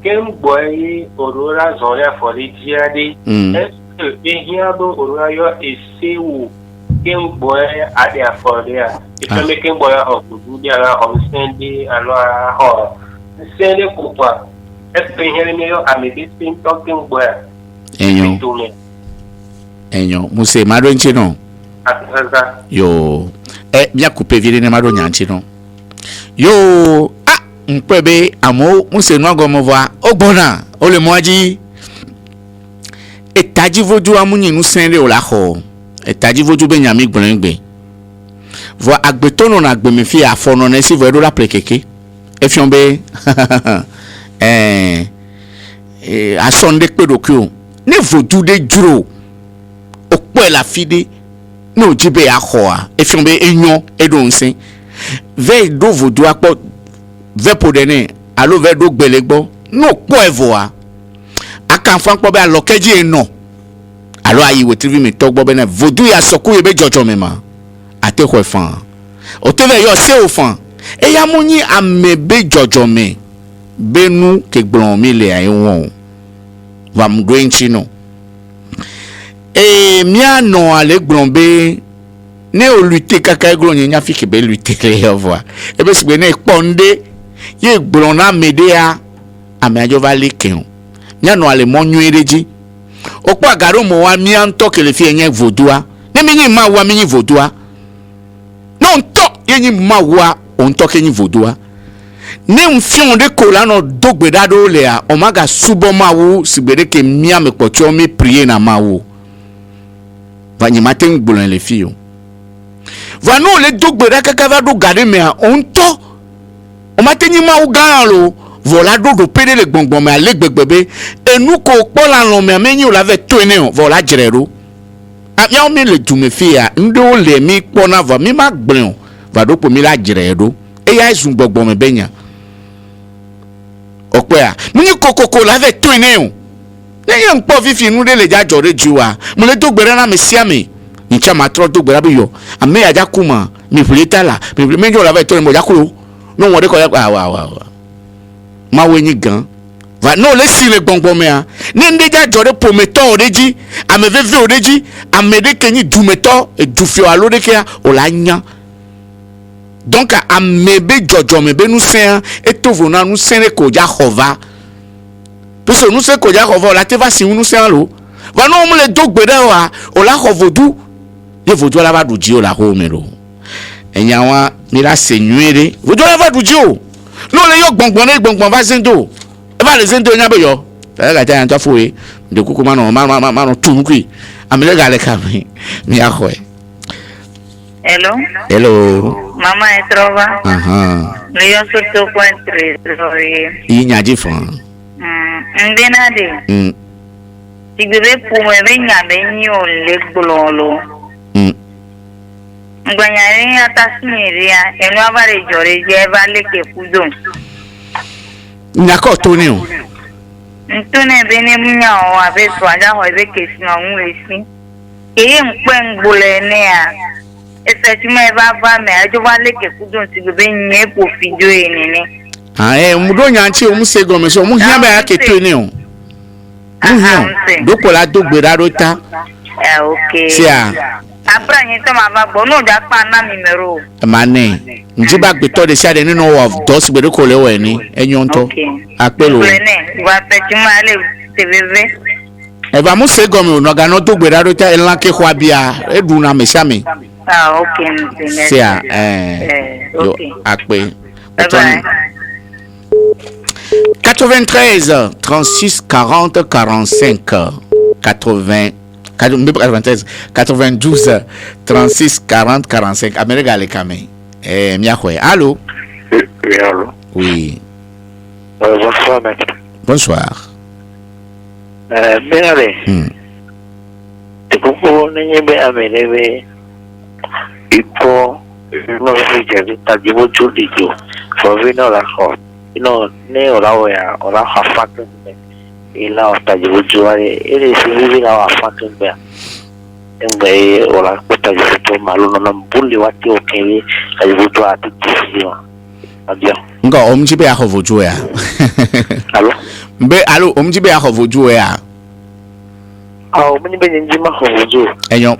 Kengwa yi olora zoya forijiade. Esko yin do olora yo esewu. Kengwa ade aforia. If making boy of the on Sunday and Sunday Cooper. Explain hearing me, I'm a bit talking where. Enyo, muse mado nchino. Yo, bien coupé vile ne mado nyanchino. Yo, mpebe amo muse no gomo voa ogbona ole moaji. Etaji vodu amunyi nu Sunday ola ho. Etaji vodu be nyami gbonengbe. Voa agbetono na agbe me fi afono na si vo edo la prekeke. Efiombe asonde pedokio. Ne vodu de juro. Okpo la fide no jibe akhoa efiombe enyo edonsin ve do vodu akpo ve podene alo ve do gbelegbo no po evoa aka fan po be alokeji eno alo ayi we tv mi togbo be na vodu ya soku ye be jojo me ma ate ko fan o te ve yo se o fan e ya munyi amebe jojo me benu ke gbon mi le ayi won va mgwenchi no e mia no ale gbon be ne o lutter kaka gbon nya fi ke be lutter le voir e be sigbe ne ponde ye gbon na medea ame ajo va le ken mia no ale monyu ereji opo agaro mo wa mia nto kele fi enye vodua ne mi ni ma wa mi ni vodua no nto ye ni ma wa on to ke ni vodua ne mfion de kola no dogbeda do le a omaga subo mawo sigbede ke mia me kpocho mi prier na mawo vanyi matin gbulon le fio va no le dogbeda kaka va do gade me a onto o mateni mawo gan lo vola do pede le gbongbon me ale gbegbebe enu ko pola lo me amenyi o la ve to ene o vola jerero a ya o mi le dume fia ndo le mi pona va mi ma gbon va do po mi la jerero e ya isun gbogbo me benya okpea muni kokoko la ve to ene o ye npo fifi nu de le ja jore juwa mo le dogbere na me siame ni chama tro dogbere bi yo ame ya jakuma mi fulita la mi menjo la ve to mo jakulo no won de ko ya wa ma wenyi gan va no le si le gbongbon me a ni nde ja jore prometo odeji ame veve odeji ame de kenyi dumeto e dufio alo de ke o la nya donc a mebe jojo mebe nous sen etovona nous sen ko ja hova parce que nous sen ko ja hova la te va si nous sen lo va no mo le dogbede wa o la hovodu ye vodu la va duji o la ho mero enyawa mi la senyere vodu la va duji o no le yo gbongbon va zendo e va le zendo nya be yo la ta anta foe de kukuma no ma no tunukui amele ga le ka mi akho hello Mama e trova. Io sotto 3 Inyaji fon. Ndena de. Tigbe pume benya benyi o le glolo. Ngwanyare atasimiria enu abare jore je vale ke kudo. Nyako toni o. Ntone bene munya o abe swaja ho ebe kesi na nwesi. Eye mpengbole ne a effectivement va me ajo va le ke kudun ti be nye po fijo enini mudo nyanchi o mu se gome so mu hia ba ke toni o mu hia doko la dogbera rota okay sia apra yin to ma ba gbo no ja pa na mi mero mane nji ba gbe to de sia de ninu of dos gbe ko le wo ni enyon to apelo ne wa effectivement ale tv va mu se gome no ga no dogbera rota en la ke kwa bia edu na mesame ok. C'est yo akpe. 93 36 40 45 80 93 92 36 40 45 America le kame. Miakwe. Allô? Oui, allô. Oui. Bonsoir, maître. Bonsoir. Benale. Tu comprends, n'est pas amélioré. Ipo no se ta jibo chulijo for we no la ho ne ora ora hafatu ila ta jibo juare ere si vi la hafatu be embe ora ta jibo malu no mbuli wati okewe ta jibo tu ati tisiwa adio nga omjibe ya hovoju ya allo mbe allo omjibe ya hovoju ya mni be njima hovoju enyo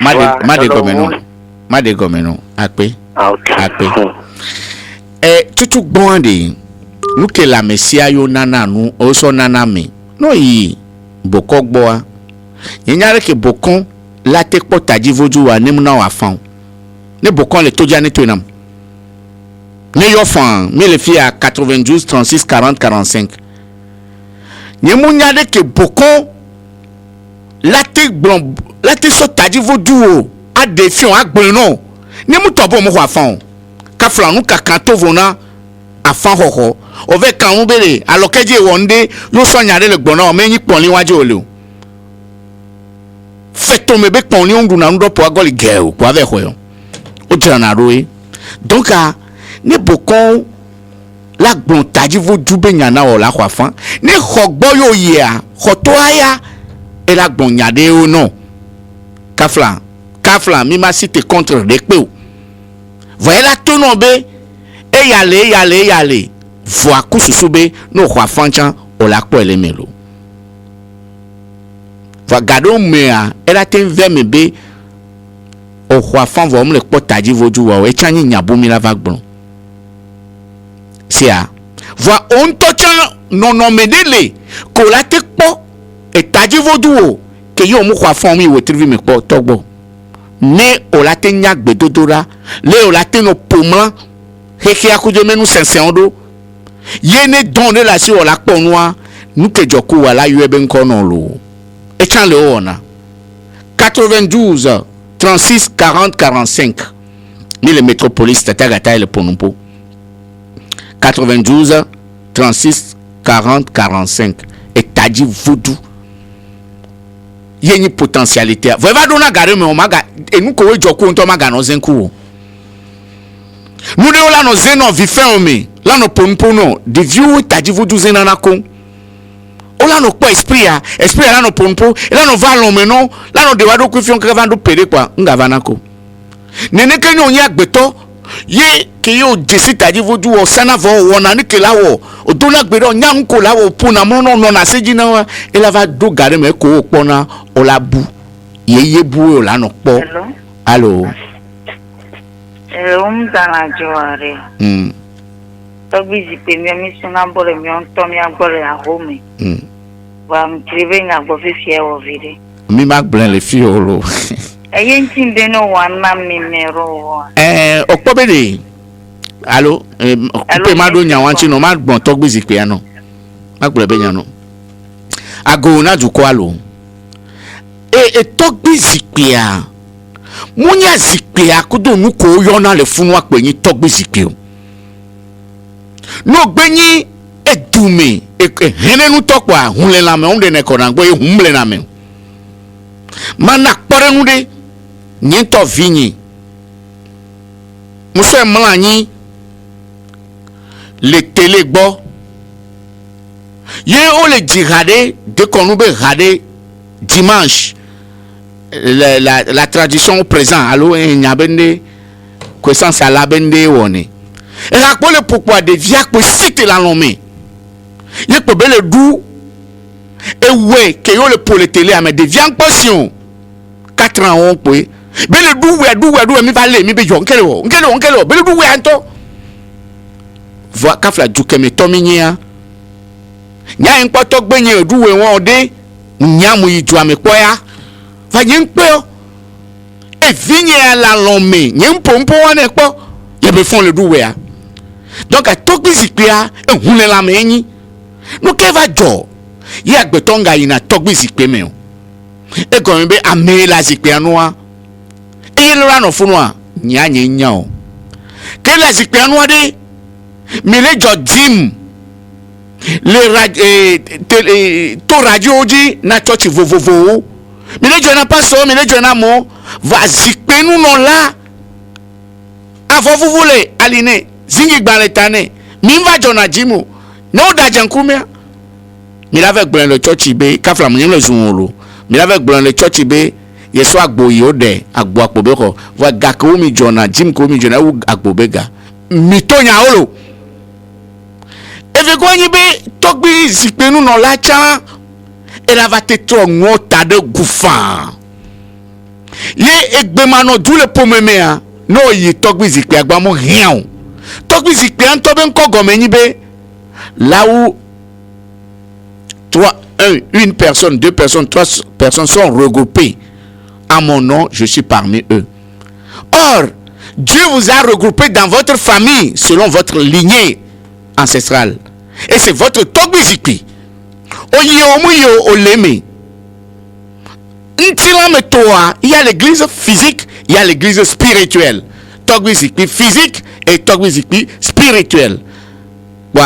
made gomeno akpe akpe tutu gbonde nuke la mesia yo nana nu oso nana me no yi boko gboa yenyare ke bokon la te pota jivoju wa nimna wa fan ne bokon le toja ne tonam ne yo fan me le fi à 92 36 40 45 nyemunyade ke bokon la te so tajivoju o a defion a gbeno ni mu tobo mo kwa fan ka flanu ka kan to vona afan hoho o ve kan bere alokeje wonde yo so nyare le gbona o meyin pon ni waje ole fait tomber be pon ni on na ndo po agoli gel po avec ho o tira na roe donc ne bokon la gbon taji vo dube nyana o la kwa fan ne khogbo yo ye a khoto aya e la gbon nyade o non kafla mi ma cité contre de pe o voyez la tonon be e yale voa kususu be no kwa fanchan o la ko ele melo va gado mea ela ten veme be o kwa fan vo mle po taji vo ju wa e chanyi nyabumi la vagbon c'est à voa on tocha non medele ko la te po e taji vo du o ke yo mu kwa fan mi wo trivi me po togbo ne o la te nya gbedodora le o la te no pomla heke akujo menu senseondo yene donne la si o la po noa nu ke joku wala yu ebe nko non lo e chan le ona 92 36 40 45 ni le métropolis tatagata et le ponumpo 92 36 40 45 et tadi voodoo yeni potentialité vous va dona gare me o maga e nu ko we joku nto maga no zenku nous de la no zeno vifin me la no ponumpo no de vieux tadi voodoo zenana kon o la no po esprit la no ponumpo la no valon me no la no de wado ku fion ka vando pere kwa ngavana ko nene ke nyo nya gbeto ye ke yo desi tadi voodoo o sana vo wona ni ke lawo o do la gbero nya nko lawo puna mo no na seji na e la va do gare me ko pona o la bu ye bu o la no po allo mzana joare to bizi pe mi suna bole mi on to mi agbore a home wa mtrive nga go fifie wo vide mi mag blen le fi olo eyen timbe no wan na mi mero okpobede allo okupe mado nya wanchi no ma gbon to gbizi pe ano ma gbole be nya no ago na ju ko allo to gbizi pe a munya zikpe akudo nu ko yo na le funu ape yin to gbizi pe o no gbenyi edume henenu tokwa hunle na me onde ne ko na gbo humle na me mana kpore nu de nyin to vinyi muso mlanyi le télé gbo ye o le jihade de konu be hade dimanche la tradition au présent allo nyabende ko sans ala bende woni et la pour le pourquoi de via ko cite la nommé ye ko bele dou et ouais que yo le pour le télé a me de via passion 4 ans on peut bele dou mi va le mi be yo nkelo bele dou we anto voa kafla juke me tominya nya en poto gbenye dou we won de nyamu yi ju ame poya va yen pe e vigne la lomé yen pompo wane po ye be fon le dou we a donc a tokbi zikpia e hunle la menyi no ke va jo ye agbetonga ina tokbi zikpe me o e ko be ame la zikpia noa e ye lora no funu a nya nya o ke la zikpia noa de mi le jo dim le to radio oji na church vovovo mi le jo na paso mi le jo na mo va zikpe nu no la avovuvule aline zingi gbaletane mi va jona jimu no da jankumia mi la avec blen le church be kafla mo le zunolo mi la avec blen le church be yeso agbo yi ode agbo apobe ko va gako mi jona jim ko mi jona u agbo bega mi tonya olo eve ko nyi be togbi zipenu no la cha e la va te tro ngota de goufa ye egbema no dule pomemea no yi togbi zikpe agba mo rien togbi zikpe an to ben ko gome nyi be là où une personne, 2 personnes, 3 personnes sont regroupées à mon nom, je suis parmi eux. Or, Dieu vous a regroupé dans votre famille selon votre lignée ancestrale. Et c'est votre togbizikpi. Il y a l'église physique, il y a l'église spirituelle. Togbizikpi physique et togbizikpi spirituelle. Bon,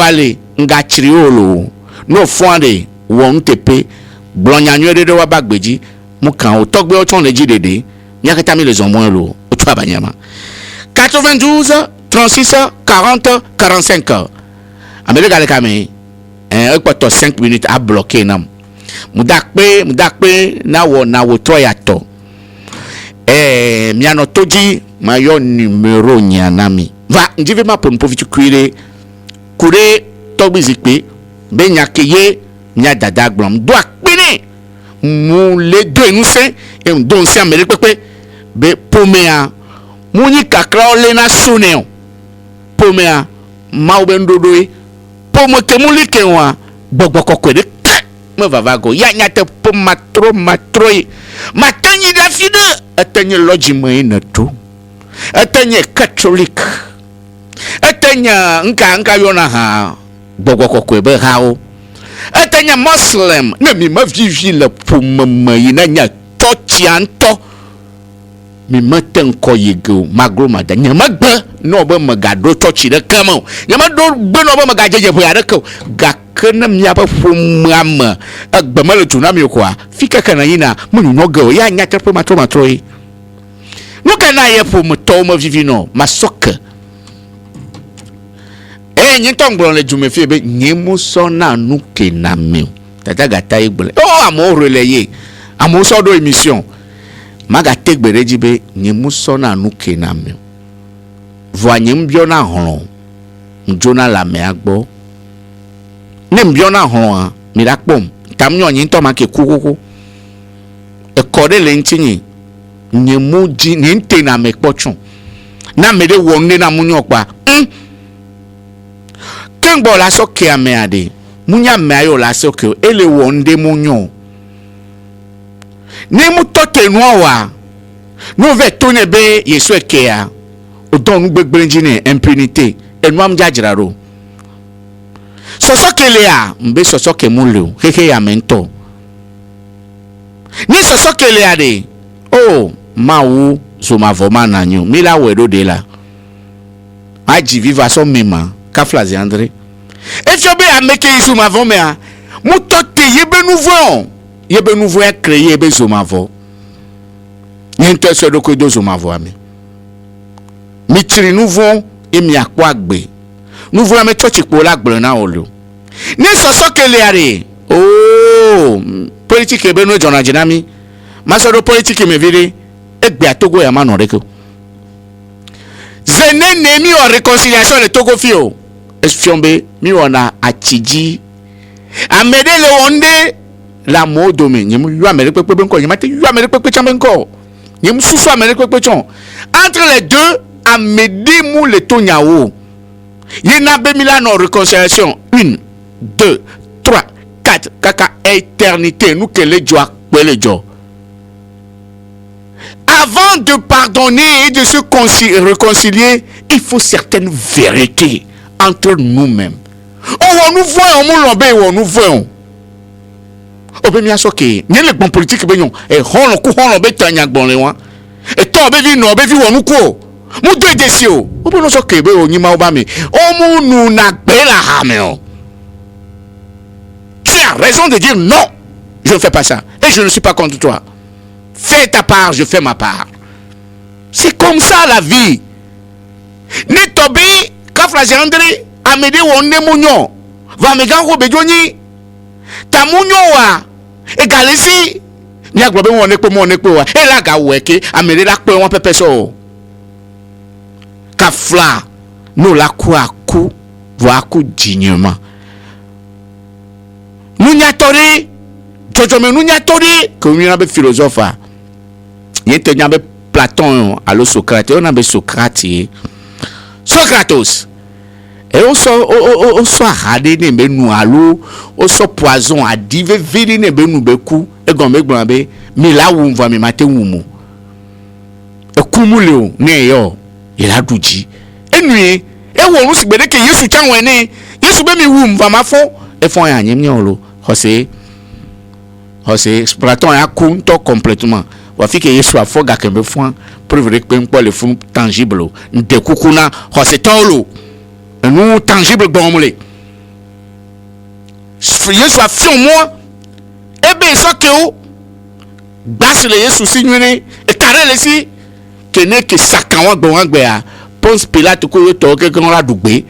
allez, ngachriolo. No fonde won tepe blonyanyo de wa bagbeji Moukan, au Togbe, au ton de JDD, Nyakatami les hommes, l'eau, au Trabanyama. 92 36 40 45. Amérique à l'écamé, un peu 5 minutes à bloquer. Moudakpe, na wo toyato. Miano toji, mayo numéro nyanami. Va, ndive ma pour nous kuire, kure, tobizikpe, benyakeye, nya dada glam, doa kpene. Mou les deux nous c'est, et on donne si Amérique pepe, be pomea. Mouni kakra olena suneo pomea maubendodoe pomo kemuli kenwa bogboko kwede me vavago ya nyate pom matroi matanyi dafide atenye loji moina tu atenye catholic atenya nka yona ha bogboko kwebe hao atenya muslim na mi ma vivi le pom mayina nya tochianto mi matin koyego magro mada nyamagba no ba magado tochi de kamo nyamado gbe no ba magajeje bo ya de ko gakana mi aba fumama agba maletu na mi kwa fika kana yina munu nogo ya nya trepo matroyi no kana ye fum to ma vivino masoka nyintongbo le jume fi be nyemu so na nuke na mi tata gata igbele amore le ye amoso do émission maga tegbere jibe nyemu so na nuke na me vo nyem bio na horo njona la me agbo ne mbio na horo a mi da pom tam nyo nyin to make kukuku e kode le ntinyi nyemu ji ni nte na me kpochun na me de wonne na munyo pa kengbo la soke ame ade munya me ayo la soke ele wonde munyo ni mutote noa no ve tone be yeso ekea odon gbegberenji ne impunité enwam jajiraro sosokele a mbe sosoke mulio hehe ya mento ni sosokele a de mawu zomavoma nanyo mila wedo de la aji viva so mema kaflazi andre efiobe a meke zomavoma mutote yebe nouveau a créé yebe zomavo nyente so do ko do zomavo ami mitri nouveau e mi akwa gbe nouveau ame church po la gbe na olo ni soso kele are politique ebe no jona jinami maso do politique me vire egbe atogo ya manu reko zene ne mi o réconciliation de togo fio esfiombe mi ona achiji amedele wonde la modome nyemu yu Amérique pepe benko nyemate yu Amérique pepe chambenko nyemu susu Amérique pepe chon entre les deux amedi mou le tonyao yena be milano réconciliation 1 2 3 4 kaka éternité nous que les joie les joie avant de pardonner et de se réconcilier il faut certaines vérités entre nous-mêmes on nous voit on nous voit obe asoke ni le bon politique be yon e hono ku hono be tanya gbon le wan e to be vi no be vi wonu ko mu do edesi o obe no soke be onyima oba mi o mu nu na gbe la ha me o tu as raison de dire non je ne fais pas ça et je ne suis pas contre toi fais ta part je fais ma part c'est comme ça la vie ni tobi kafla jandre amede wonne munyo va me gango be joni tamunyo wa egalesi ni agbobe won nepo mo nepo wa e la ga weke amere la pe won pepe so kafla no la ku aku wa ku jinyema nunya tori jojo me nunya tori ko mi na be philosophe yete nya be Platon alo Socrate on a be Socrate Socrates et on so hade ne be nu alo o so poison a dive vini ne be nu be ku e gon me gbon be mi la wu mva mi mate wu mu e kumule o ne yo e la duji enue e wo nu sigbede ke Yesu chan we ne Yesu be mi wu mva mafo e fon ya nyem nyolo hose Platon a kunto complètement wa fi ke Yesu afo ga ke be fon preuve que pe le fun tangible de kukuna hose tolo nous tangible bon moulé Yesu a fait moi et bien ça que gbasi le Yesu si nyune e kare le si kene ke sakan wa gbe a Ponce Pilate ko yo to ke kan la dugbe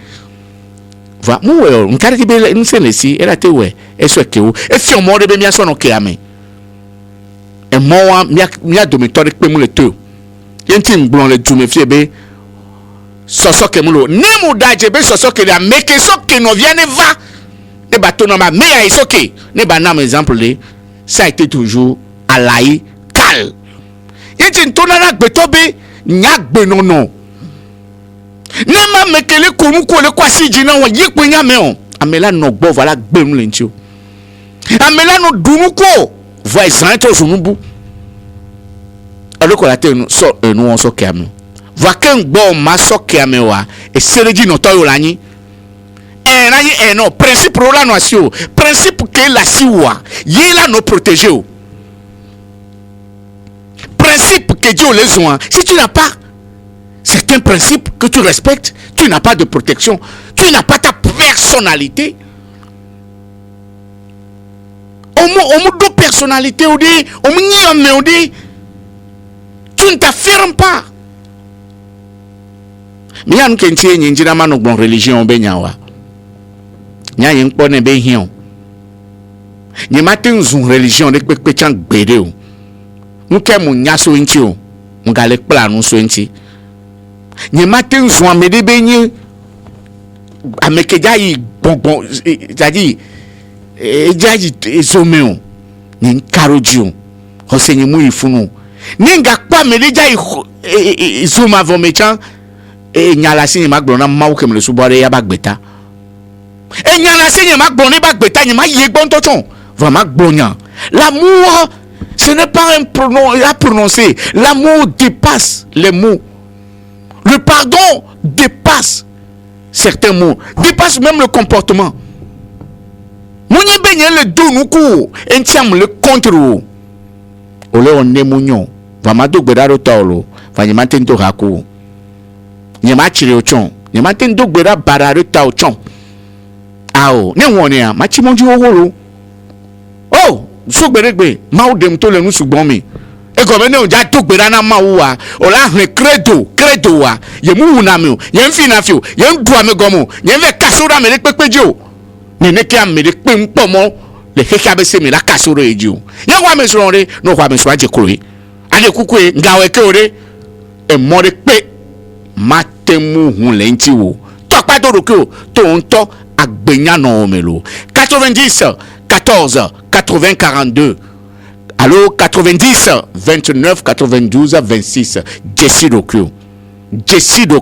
va mu we nkare ke be nse si era te we eso ke o e fi omo de be mi aso no ke ame e mo wa mi adomitori pe mu le to yenti ngbon le tu me fi be soso ke mu lo ni mu daje be soso ke la meke so ke no vienne va ne ba to no ma me ya isoke ne ba na exemple de ça a été toujours alaï cal yenti ntona na gbetobe nya gbe no ne ma mekele konu ko le kwasi jina won yipe nya me on amela no gbo vala gbe mu le ntio amela no dunu ko voix santo sunubu aloko la te no so enu won so ke ame va ken gbo ma so ke ame wa e sereji no to yo lanyi non principe la no asio principe que la siwa ye la no protéger o principe que Dieu les ont. Si tu n'as pas certains principes que tu respectes, tu n'as pas de protection, tu n'as pas ta personnalité. Au moins de personnalité, tu ne t'affirmes pas. Mais il y a une religion benyawa. Nya yin pone be hion. Ni matin zun religion de pe chan gbede o. Nke mu nya so nti o. Ngale plan no so nti. Ni matin zun amede be nyi amekeja yi bonbon jadi ejaji ezome o. Ni nkaroji o. Hosenyi mu ifunu. Ni nga kwa medeja yi zuma vomechan nyala sini magbona mawke mle subore ya bagbeta. Et n'y a la signe ma bonne bag betagne ma yegbon tochon va ma bonya. L'amour ce n'est pas un pronom à prononcer. L'amour dépasse les mots. Le pardon dépasse certains mots, dépasse même le comportement. Mouni benye le donuku entiam le contre. Ole on ne mounyon va ma do gbedaro tolo va nyama tento raku. Nyama chire ochon nyama tento gbeda bararo ta ochon. Ao ne woni a ma chimonji oworo oh so gberegbe ma o dem to le nu sugbon mi e go me ne o ja to gbera na ma wo a o la hwe credo wa ye mu na mi o ye mfi na fi o ye ndu ame gomo ye ve kasura me le pepeji o ni ne ki am me le pe npo mo le heka be se mi la kasura eji o ye wa me so re no kwa me so aje kuro ade kuku e ngawe ke ore e mo re pe matemu hun le nti wo to pa do ro ke o to nto Agbenya non melo 90 14 80 42 allo 90 29 92 26 Jesse Dokyo